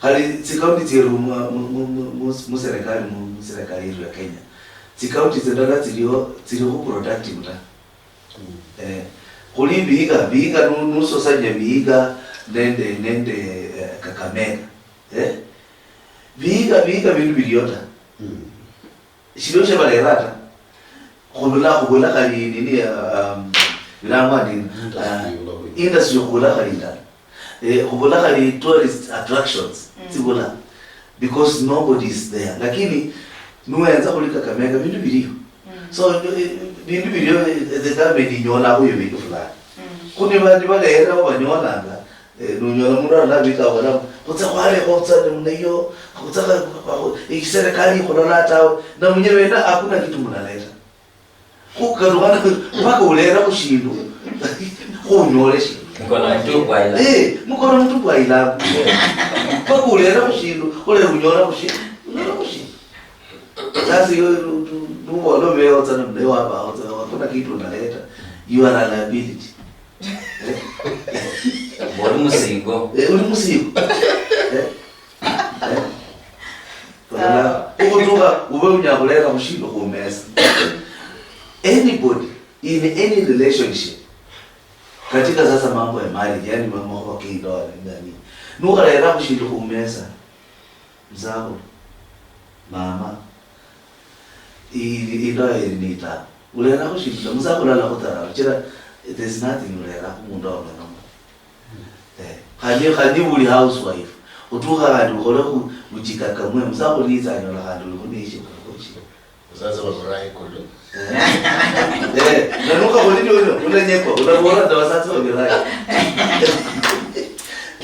hali tikaunti tiru mu serikali ya Kenya tikaunti zendana tiriho productive ta kuli biga nuso sanje biga nende Kakamega biga bintu biliota shiroshe balerata kubula kali nini bilangwa nini industry kubula kali ndani kubula kali tourist attractions sibula because nobody is there lakini nuenza kulika Kakamega bintu bilio so bintu bilio the government nyola huyo bintu fulani kuni bandi balera banyolanga nunyola mura labika wala kutsa kwale kutsa mnayo kutsa ikiserikali kulolata na mwenyewe na hakuna kitu mnaleta kukarwana mpaka ulera kushindu kunyoleshi mkono mtu kwa ila mpaka ulera kushindu ule unyola kushindu sasa hiyo ndio ndio wewe utana mleo hapa hakuna kitu unaleta you are a liability Uri musigo. Uri musigo. Ukutuka ube unyabuleka mushindo kumesa. Anybody in any relationship katika sasa mambo ya mali yani mambo kwa kindoa ndani. Nuka lera mushindo kumesa. Mzao mama ilo nita. Ulera kushindo mzao lala kutara. Chira there's nothing ulera kumundoa mwana. Khani buli housewife utuka kantu ukole kujikaka mwe msako liza nyola kantu likunishe kukochi sasa wazorai kulo nanuka kolini wewe unanyekwa unabora ndo sasa wazorai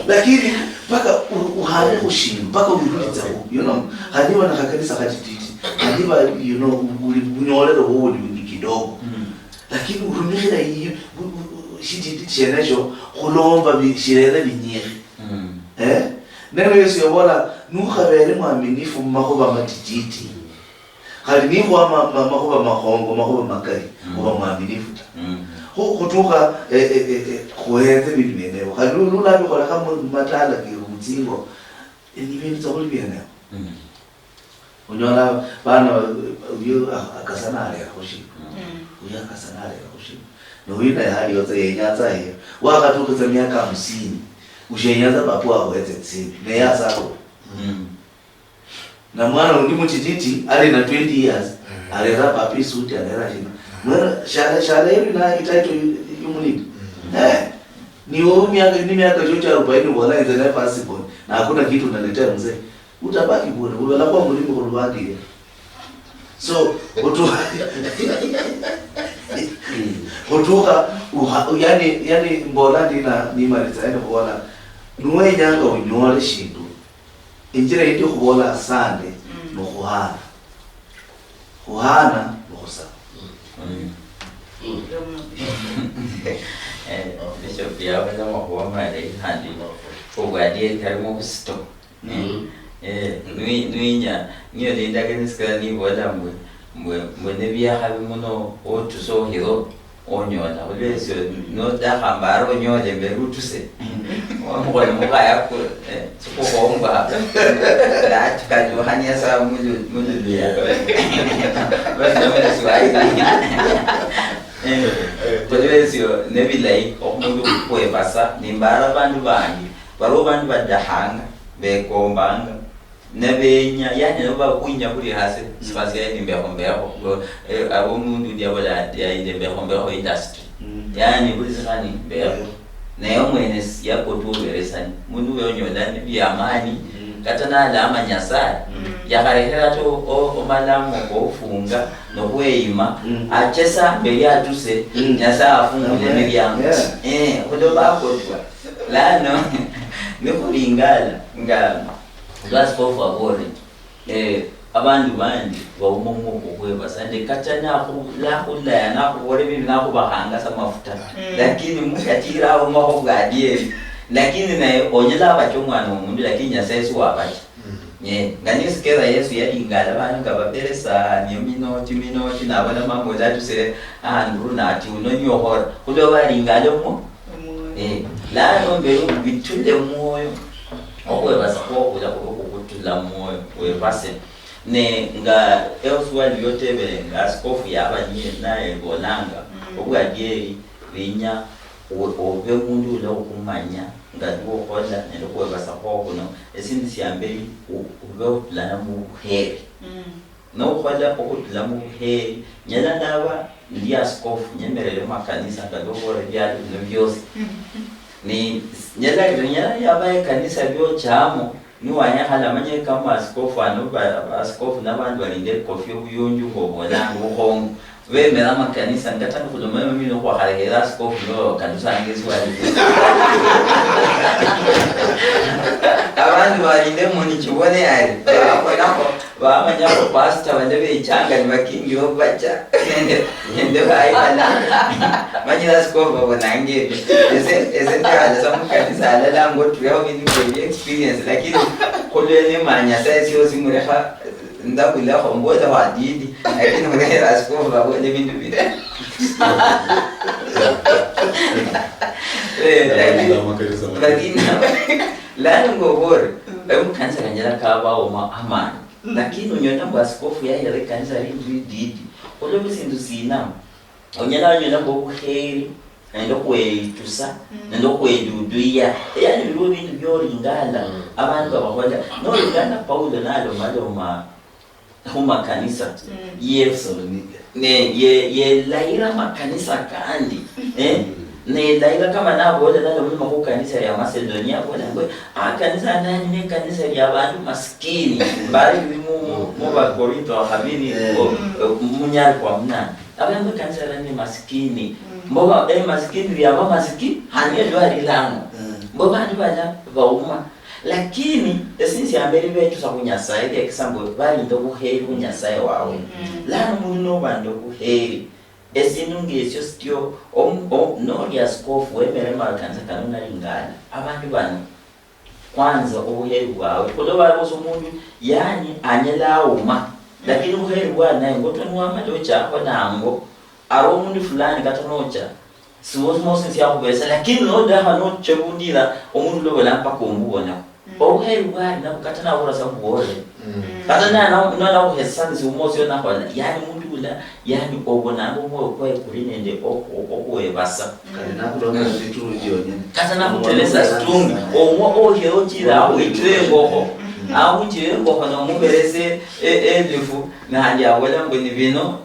lakini paka uhane kushinda paka uliza you know hadiwa na kanisa kajititi hadiwa you know unyolero huo ni kidogo lakini urumira hiyo shiti chenesho kulomba bishirere binyere neno Yesu yobola nukhabere mwaminifu makoba matititi khali ni kwa makoba mahongo makoba makali kuba mwaminifu kutuka kuheze binenewo khali lulabi khola kama matala kirumzingo ni bintu tsakuli bene unyola bana uyo akasana ale akhoshi uyo akasana ale akhoshi no wina hali yote yenyatsa hiyo wakatuka miaka 50 ushenyaza papo aweze tsibi ne yasako na mwana undi muchititi ali na 20 years alera papi suti alera jina mwana shala hivi na itaito yumuni ni miaka chocha 40 wala is never possible na hakuna kitu unaletea mzee utabaki bure wala kwa mlimi kulubaki so kutoka yani mbola ndina ni maliza ene kuona nuwe nyanga unyole shindu injira indi kubola sande no kuhana bosa Bishop ya wala mahuama ile handi ugadie karimo kusto nuinya niyo linda kanisa ni wala mwe nebia habi muno otuso hiro onyola ulwesyo no dahambaro onyole berutuse wamukole mukaya ko sikuhomba that kajuhania sa mulu ya basi swahili ulwesyo nebilai omuntu kwebasa nimbara abantu bangi baro bantu badahanga bekombanga nabenya yani no bakunya kuri hase sifasiya nimbeho abo mundu ndiabala ya indembeho industry yani kuri zikani beho nayo mwene yako tuberesani mundu yonyodani byamani katana alama nyasara yakarehera to o malamu ofunga no kweyima achesa mbeli atuse nyasara afunga nebyangu kudo bakotwa lano nikulingala ngala That's for favor. Abantu bandi bawumongo kokweba sande katana la kula na kubore bibi na kubahanga samafuta lakini mukatira aho maho gadie lakini naye onyela abachomwana umuntu lakini nyasesu wabachi ngani sikeza Yesu yalingala abantu kabaperesa minoti nabona mambo zatu se andru na ati unonyohora kudo balingala mo la nombero bitule moyo okwebasa kokula kokutula moyo webase ne nga elsewhere yotebere nga askofu yabanye naye bolanga obwadye binya obe mundu lo kumanya nga dukola ne okwebasa kokuno esindi siambeli obutulana mu heri no kwala okutula mu heri nyala ndaba ndi askofu nyemerere makanisa kadobore byali byose ni nyala yabaye kanisa byo chamo ni wanyahala manye kama askofu askofu n'abantu balinde kofi obuyunju ngobona ngohongo bemera makanisa ngatanga kuloma mimi no kwa harehera askofu no kanisa ngeswali abantu balinde muni kibone ari nako bamanya ko pastor bandebe icyanga ni bakingi bo bacha nende bayana manye askofu babonange ese ndaza samukanisa alala ngo tuyo bini experience lakini kolene manya sasa sio simureha ndakula homboza wadidi lakini mwenye askofu babone bintu bide lakini la ngobore kanisa kanjala kaba oma amani lakini unyona ngo askofu yale kanisa lindi olo bisindu sina onyala ngo heri ndo kwetusa ndo kweduduya yani bibo bintu byolingala abantu abakwenda no lingana Paulo nalo maloma huma kanisa Yesu ye laira makanisa kandi ne laira kama nabo wale nalo mu kanisa ya Macedonia wala ngo kanisa nani ne kanisa ya abantu maskini bali mu ba Korinto habini munyari kwa mna abantu kanisa nani maskini mboga maskini ya mama maskini hanyelo alilango mboga ndibala bauma lakini esinsi ambere betu sakunyasa ile kisambo bali ndo buheri kunyasa wawe la muno bando buheri esinunge esyo styo no ya skofu wemere makanza kanona lingana abantu bano kwanza ubuheri wawe kuloba boso mundu yani anyelauma lakini ubuheri bwana ngoto nwama docha kwa nango aro mundu fulani katanocha siwozi mose yakubesa lakini no daha no chebundira omundu lo lampa kombona obuheri bwana nakatana ora sabore katana na uhesani si umosi na kwa yani mundu la yani obona ngo kwa kulinende okwebasa kana kulonga vitu byonye katana kutelesa strong ohe ochira aho itrengo aho itrengo no muberese elifu na hali awela ngoni bino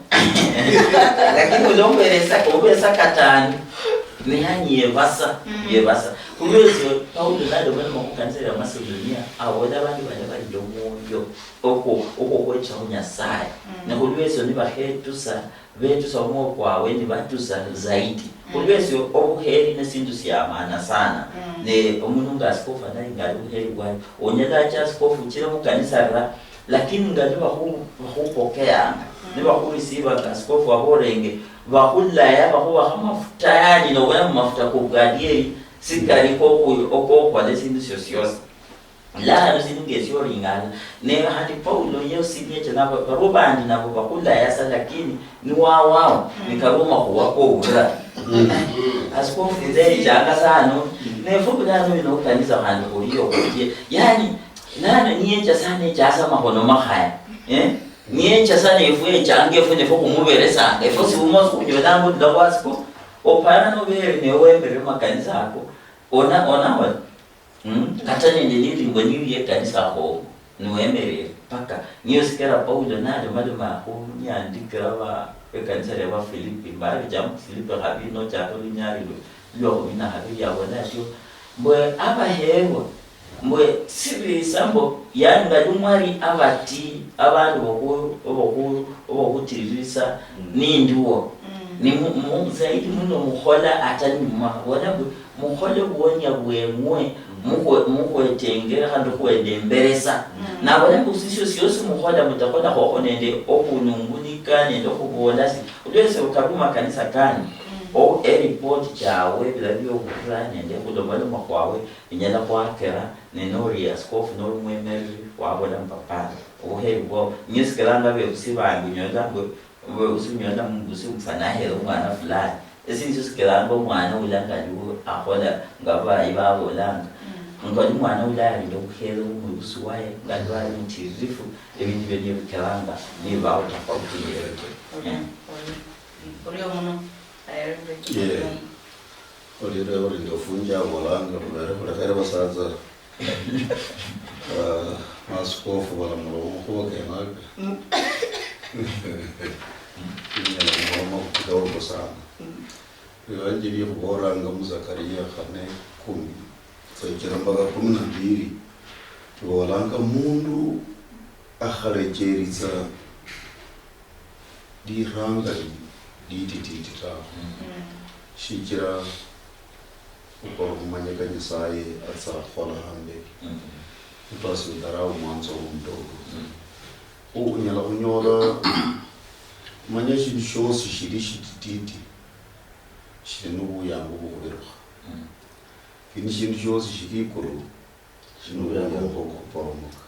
lakini ulomberesa obesa katani ni hani yebasa kulwezi Paulo nalo bana mukanisa ya Macedonia awoda bandi bali domoyo oko kwecha unyasaya na kulwezi ni bahetusa betusa omo kwawe ni batusa zaidi kulwezi obuheri nesindu siyamana sana ne omununga askofu na ingali ubuheri bwani onyela cha askofu kira mukanisa ra lakini ngali bahupokea ni bakurisiba askofu aborenge bakulla ya bakuwa kama futayani no bana mafuta ko gadie sikari ko kwa lesindu sosios la ruzinge ringana ne hadi Paulo yosinye nabo barubandi nabo bakula yasa lakini ni wao nikaruma kuwako ura askofu ndeye janga sana ne fubula no kanisa handi kuliyo kuje yani nana niyenja sana jasa mahono mahaya niyenja sana ifuye jange fune foko muberesa efosi umozo kunyodango ndawasko opana no bere ne wembere makanisa ako ona kata nende nilimbo niye kanisa ho niwemere paka niyo sikera Paulo nale maluma ko nyandikira ba kanisa ya Filipi mbali jam Filipi habi no chato linyari lo mina habi ya wala sio mbwe aba hewa mbwe sibi sambo yanga dumwari abati abantu bokutirisa ninduo ni zaidi muno muhola atani wala muhole kuonya bwemwe mukwetengera kandi kwedemberesa nabona kusisho siyose muhola mutakola hoko nende okunungunika nende okubolasi ulwese ukabuma kanisa kani o report chawe bilabyo okukura nende kudobaloma kwawe inyala kwakera nenori askofu norumwemeri wabona mpapana ohebo nyesikiranga bekusibangu nyodangwe usinyona mungusi mfanahera umwana fulani esinjisikelanga umwana ulanga liwo ahola ngaba ibabo langa ngaba umwana ulali lokuhela umubusi waye ngalwa imtirifu ebintu byebikelanga nibawo takukiyere Uriyo muno ori ndofunja walanga bere basaza askofu wala mulomo ko kenaga mama kidogo sana Evangelio kuboranga Muzakaria kane 10 sayikira mbaga 12 tubolanga mundu akharejerisa diranga dititita shikira ukora kumanyeka nyisaye atsa khola hambe utasi darau mwanzo mdogo unyala kunyola manyashi bishosi shirishi tititi shinu yangu kubiruka kini shindu cyose shikikuru shinu yangu kokuporomoka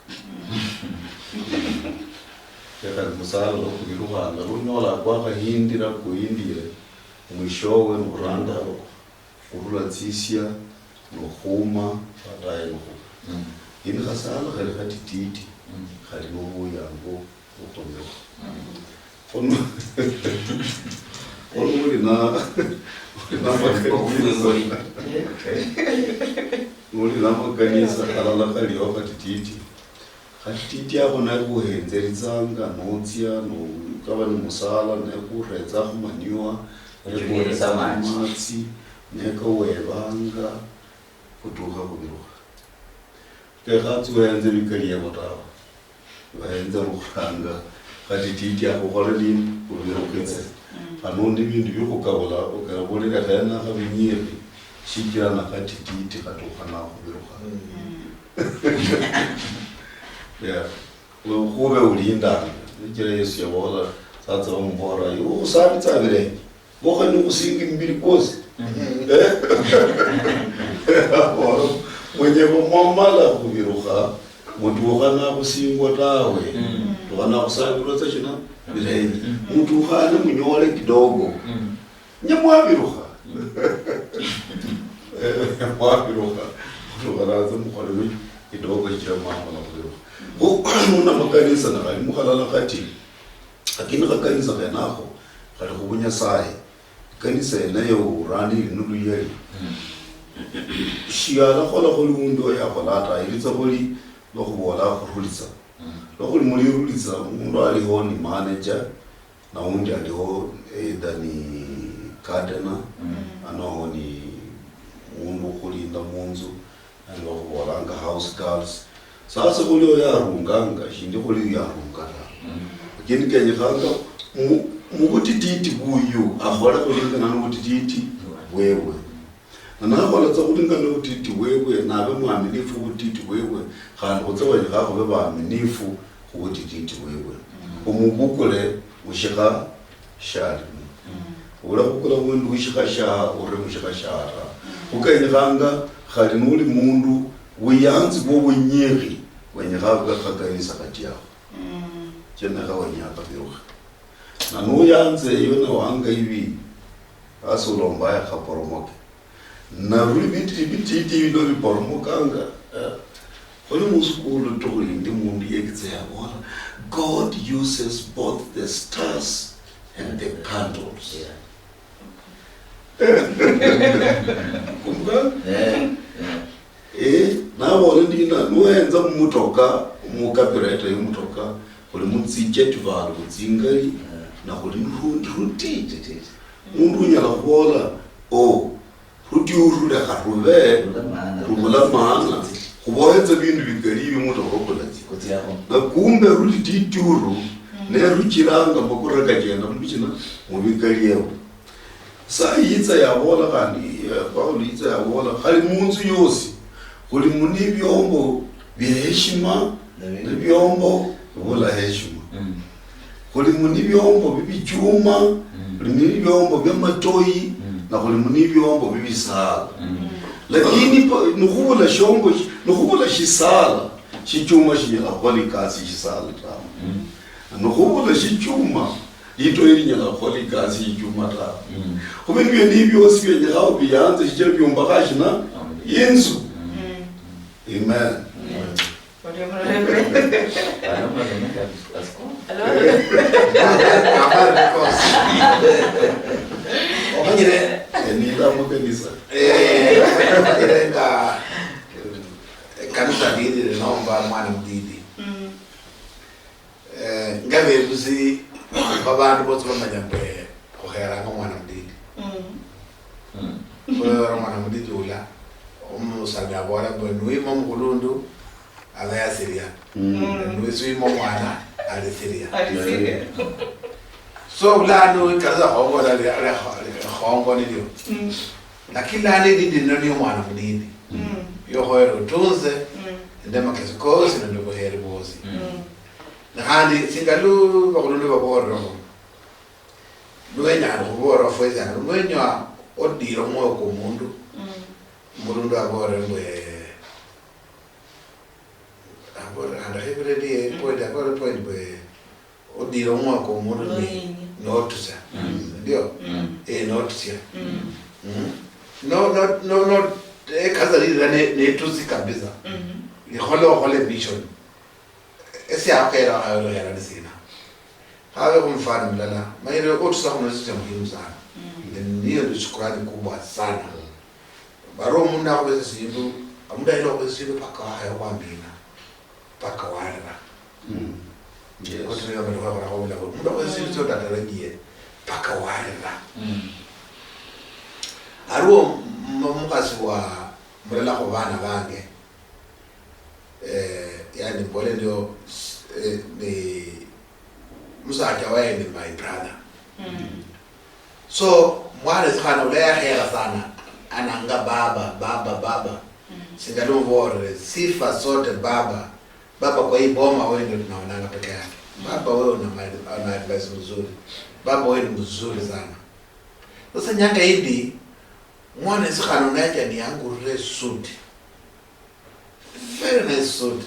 yaka musalo kubiruka ngarunyola kwa hindira kuindire mwishowe nuranda urula tsisia no khuma badaye no ini khasala khali khatititi khali no yangu kutomeka Uri lama kanisa kalala kali wakatititi khatiti yako na kuhenzeritsanga notsia no kava ni musala na kuredza kumaniwa kuhenzerisa matsi nekawevanga kutuka kubiruka ke khatsi wenze bikaliye motaba wenze rukhanga khatiti yako kwalini kubiruketse anondi bintu byokukabula ukarabolera kana kabinyeri shikira na katititi katokana kubiruka ya ukube ulinda ngira Yesu yabola satsa umbora yo usabitsa bire bokhani usingi mbiri kose mwenye bomala kubiruka muntu wakana kusingwa tawe tukana kusabirwa tsachina bire muntu khane munyole kidogo nyamwabiruka wabiruka tukaraza mukhole kidogo kira mama na kubiruka una makanisa na kali mukhalala khati akini kanisa kanako kali kubunya sai kanisa nayo rani nuluyeli shiyala khola kholundo ya kholata ilitsa boli lokubola khulitsa lokuli muri rulitsa umuntu aliho ni manager na undi aliho edani kadena ano ni umuntu kulinda munzu ando kubolanga house girls sasa kulio yarunganga shindi kuli yarungana kindi kenye khanga mubutititi buyu akhola kulingana nobutititi wewe nakhola tsa kulingana nobutititi wewe nabe mwaminifu butititi wewe khandi khutsewenye khakho be baminifu khubutititi wewe umubukule ushika shari ula kukula mundu ushika sha ure mushika shara ukenye khanga khali nuli mundu uyanzi bo bunyeri wenye gaga kakanisa kati yao jena ga wanyaka biruha na nuyanze yona wanga hivi asolomba ya kaporomoke na ribiti bino biporomokanga oli muskulu tolindi mundu yekitse yabona God uses both the stars and the candles. Kumbuka? Na wale ndina nuenza mutoka mukapireta yumutoka kuli mutsijeti valu kutsingali na kuli ruti mundu nyala kubola ruti urula karube rubula maana kuboyenza bindu bigalibi mutoka kulazi na kumbe ruti tituru ne rukiranga makura kagenda mubikina mubigaliyeho sa yitsa yabola kandi Paulo yitsa yabola kali munzu yose kuli muni byombo byeheshima na byombo bola heshima kuli muni byombo bibichuma kuli muni byombo byamatoyi na kuli muni byombo bibisala lakini nukhubula shombo nukhubula shisala shichuma shinyala kholi kasi shisala tama nukhubula shichuma ito elinyala kholi kasi shichuma tama kubeni byo sibye ngawo biyanze shijelo byomba kashina yenzu amen. Kanisa hili linaomba mwana mdidi. Ngabe buzi babantu bose bamanyambe kohera mwana mdidi. Kwa mwana mdidi ula umusaga bora bwenui mumulundu abaya Syria. Nwiswi mwana ali Syria. So blano kaza hongo la hongo ndio. Lakini lani didi ndio mwana mdidi. Yo hoero tunze ndema kesikozi na ndio heri bozi. Na hadi singalu bakulundu baboro. Nwenya ngoboro fweza nwenya odiro moyo ko mundu. Mundu aboro ngwe aboro anda hebredi point be odiro moyo ko mundu ni notusa. Ndio notusa. No kaza lile ne tusi kabisa. Ni hole mission. Ese akera hayo ya nisina. Hawe kumfano mlala. Maana otusa kuna sisi muhimu sana. Ndio ndio shukrani kubwa sana. Baro munda kwa sindu, amunda ile kwa sindu paka hayo kwambina. Paka wala. Yes. Kwa hiyo ndio kwa kwa munda kwa sindu sio tatarajie. Paka wala. Aro mukasi wa mrela kwa bana bange yani pole ndio ni musaka wae ni my brother so mwana sana ulea hela sana ananga baba singalumvore sifa sote baba kwa hii boma wewe ndio tunaonanga peke yake baba wewe una advice nzuri baba wewe ni mzuri sana sasa nyaka hivi mwana sikano naja ni yangu suit very nice suit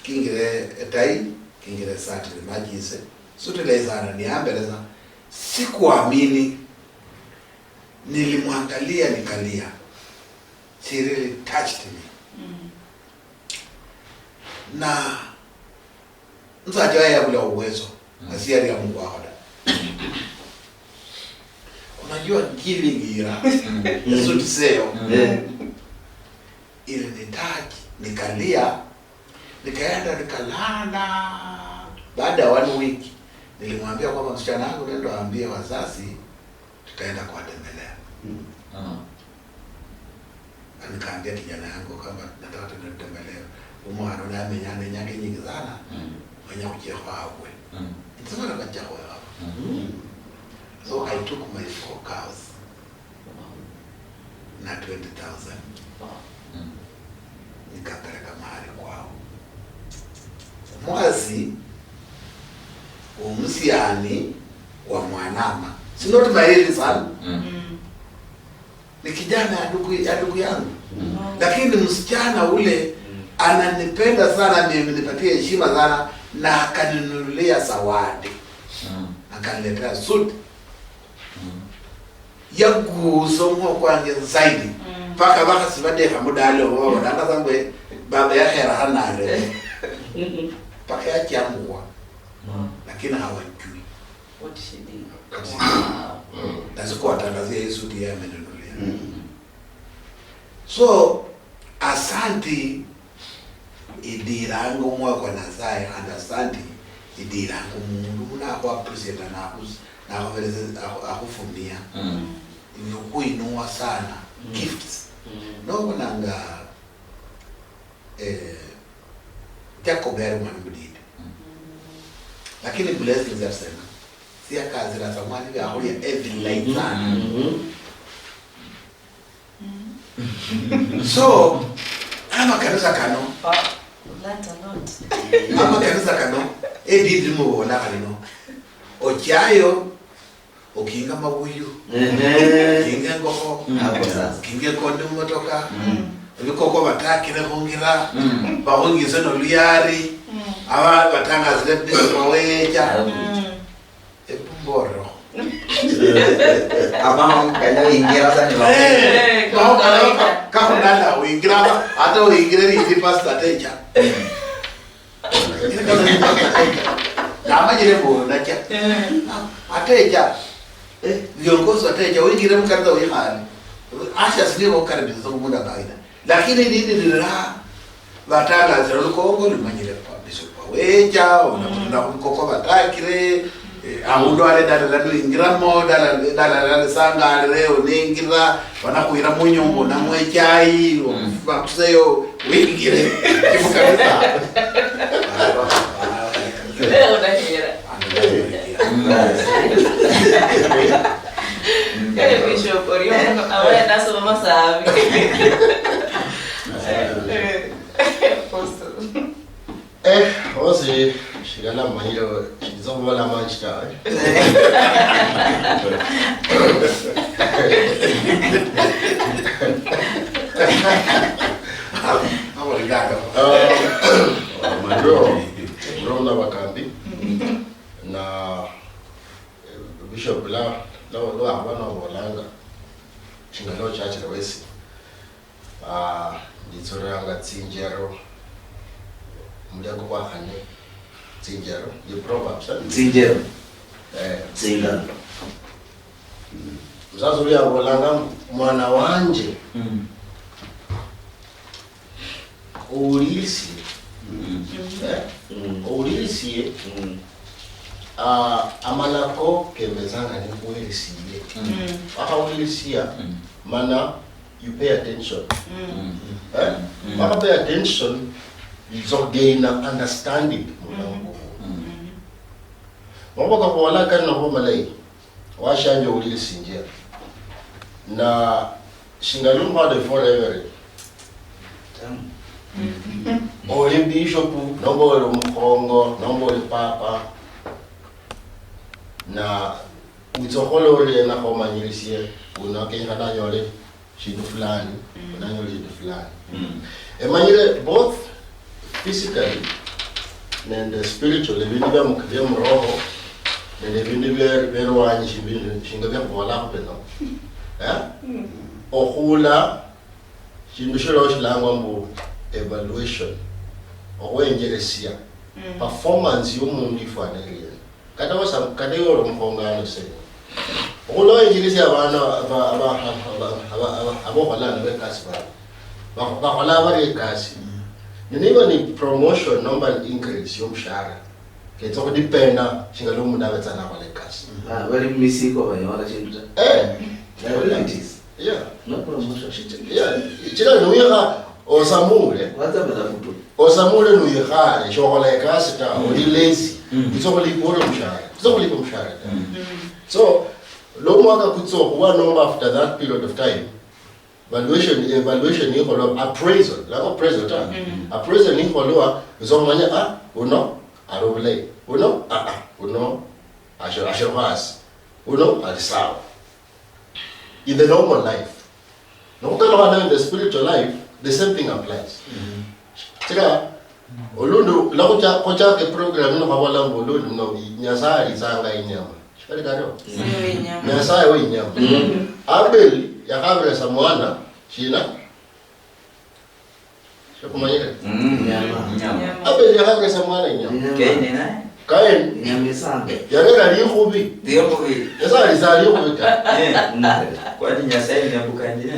kingire etai kingire sati majise suit ile sana ni ambeleza sikuamini nilimwangalia nikalia she really touched me na msaja ya bila uwezo asiari ya Mungu wako unajua giving ira so to say ile nitaji nikalia nikaenda nikalala baada ya 1 week nilimwambia kwamba msichana wangu ndio aambie wazazi tutaenda kuwatembelea nikaambia kijana yangu kwamba nataka tutembelee umwana na amenyana nyake nyingi sana mwenye kujehoa hapo ndio nakajahoa hapo so I took my 4 cows na 20,000 nikapeleka mahali kwao mwazi umsiani wa mwanama sinoti maili sana ni kijana ya ndugu yangu. Lakini msichana ule ananipenda sana, nipatie heshima sana, na akaninunulia zawadi. Akaniletea suti ya kusongo kwange zaidi. Paka sibade kamudalo wao ndanga zangwe baba yake rahanare. Paka yake amua. Lakini hawajui. What she did. Nazikuwa tangazia hii suti ya amenunulia. So asanti idirango mwa kwa Nazaya, and asanti idirango mundu na kwa appreciate na akufumia. Kuinua sana gifts. No nanga Jacob Herman Budid. Lakini blessings are sema. Sia kazi la zamani ya holi every light sana. So ama kanisa kano. Ama kanisa kano. Edid mo wala kanino. Ochayo okinga mabuyu. Kinga ngoko. Kinga konde motoka. Bikoko batakire hongira. Bahongize no luyari. Aba batanga zile maweja. Epumboro. Abang kaya ingira sana ba. Kau kau nala ingira hata ingira ni pasta teja. Ini kalau nama jadi bo nacha. Ateja. Viongozi wateja ingira mkanda uyimani. Asha sio karibu zungumza kaida. Lakini nini la batanga zero Kongo limanyire pa biso pa weja na koko batakire amundo ale dala ingira mo dala sanga leo ningira wanakuira munyongo na mwechai bakuseyo wingire kibukabisa leo unahira Bishop Orion awe naso mama sabi. Osi shigala mahiro shizomo la manchita. Hapo ligado. Bro na bakambi. Na Bishop la abana bolanga. Chingalo church la wesi. Nditoranga tsinjero. Mliako kwa hane tsinjero the proverbs Tsinjero. Tsinga. Mzazo ule abolanga mwana wanje. Ulisi. Ulisi amalako kemezanga ni kuelisiye. Aka ulisia mana you pay attention. Aka pay attention so gain understanding mungu. Wabaka kuwala kana ho malai. Washanje ulisi njia. Na shingalumba de forever. Oli bishop, nombo oli mkongo, nombo oli papa. Na utokolo oli na koma nyirisie, unakenga na nyole shindu fulani, unanyole shindu fulani. Emanyile both physically and spiritually, vini vya mkivya mroho, nene vini vya wanyi shinga vya mwala kupeno. Ohula, shindu shiro shilangwa mbu evaluation owenjeresia performance y'omundu ifaniriye kata wasa kata yoro mkongano se okulo enjeresia abana abo balana bekasi ba hola bari kasi niba ni promotion number increase y'omshahara ketso ko dependa shingalo mundu abetsana kwa lekasi Bari misiko bayora chintu. Yeah, No promotion. yeah, chila nuya osamule What's up with that food? osamule nuyikhale shokola ekasi ta uli lazy uzokulipa mshahara so lo mwaka kutsokuwa nomba after that period of time evaluation yikholwa appraisal like appraisal ta appraisal yikholwa uzomanya uno arobulay uno uno ashirhas uno alisawa in the normal life No, in the spiritual life, the same thing applies. Chika, Olundu, Lakucha, Kocha, program, no, Hawala, Olundu, no, Nyasai, Zanga, Inyama. Nyasai, Inyama. Abel, Yakabra, Samoana, China. Shakumaya. Abel, Yakabra, Samoana, Inyama. Kain, Yaga, Yubi. The Yobi. Yes, I is Yubi. What in your saying, Nabucandina?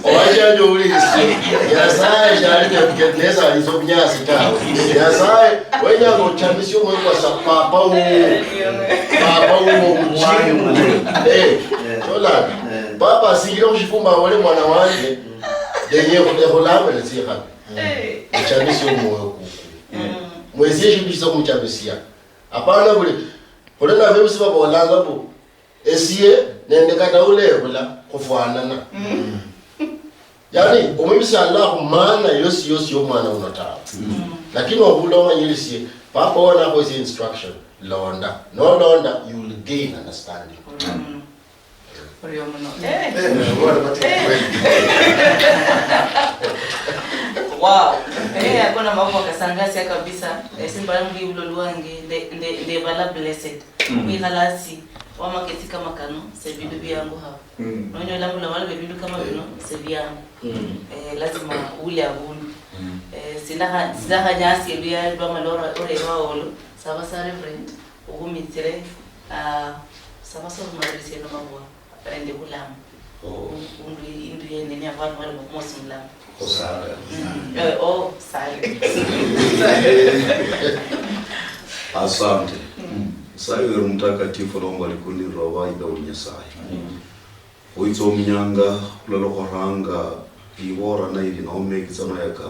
Oja juli Yasai shari get nesa isomnya sita. Yasai wenya go chambisio mwe kwa papa u chola papa sigiro shifumba wale mwana wanje denye kudehola na siha. Chambisio mwe ku. Mwezi shibisa kumchambisia. Hapana bure. Bure na vyo siba bolanga bu. Esie nende kata ule bula kufuanana. Yani, umemisi Allah maana yosi yo mwana unataka. Lakini wabulonga yilisi, papa wana kwa isi instruction, londa. No londa, you will gain understanding. Wow. Akona mambo akasangasi kabisa. Simba yangu uloluange the vala blessed. Umihalasi wama ketika makano sebidu byangu hapo. Nonyo langu la wale bebidu kama bino sebiyangu. Lazima ule abunu. Sinaha nyasi eluya ba malora ore waolo. Saba sa reverend ugumitire saba so madarisi no mabwa. Ende kulamu. Undu yene ni abantu wale bakumosi mlamu. Osale. Sale. Asante. Sayo mtakatifu Roho alikundi roho ida unyasai. Oito mnyanga kulalo koranga iwora na ili na omekizano yaka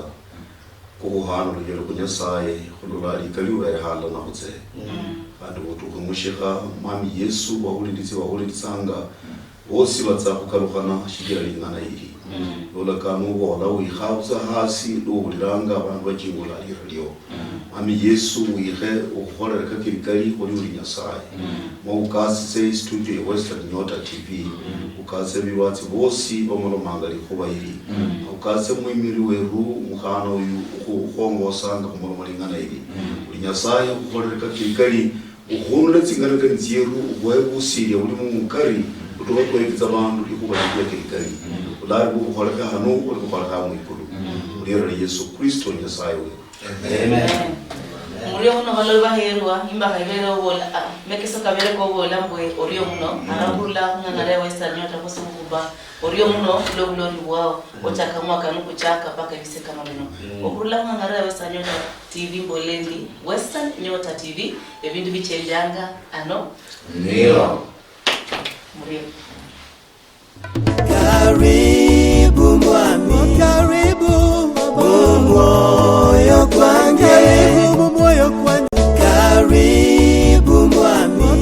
kuhana lugero kunyasai kululali kaliwa ya hala na hote. Ando tukumshika mami Yesu wahulitsanga osi batsaku kalukana shigira lingana iri. Lola kanu wala wihauza hasi lo uliranga abantu bajingula iryo. Mami Yesu wihe ukhorera kakirikali kuri uri Nyasaye. Mo ukase studio ya Western Nyota TV. Ukase biwatsi bosi bamolomanga likuba iri. Ukase mwimiri weru mukhana uyu ukhongo sanga kumolomangana iri. Uri Nyasaye ukhorera kakirikali ukhunule tsingana kanzieru ubwebusiriya uri mumukari utoba kwekiza abantu likuba kakirikali. Ulari bukhoreka hano uri bukhoreka mwikulu. Uri Yesu Kristo Nyasaye we. Amen. Murio muno halo baherwa imba kaibero bola mekeso kabere ko bola mbwe orio muno arabula ngana Western Nyota kusukuba orio muno lobuloni wao ochaka mwaka nuko chaka paka biseka mabino okurula ngana Western Nyota TV bolendi Western Nyota TV ebintu bichenjanga ano Ndio. Murio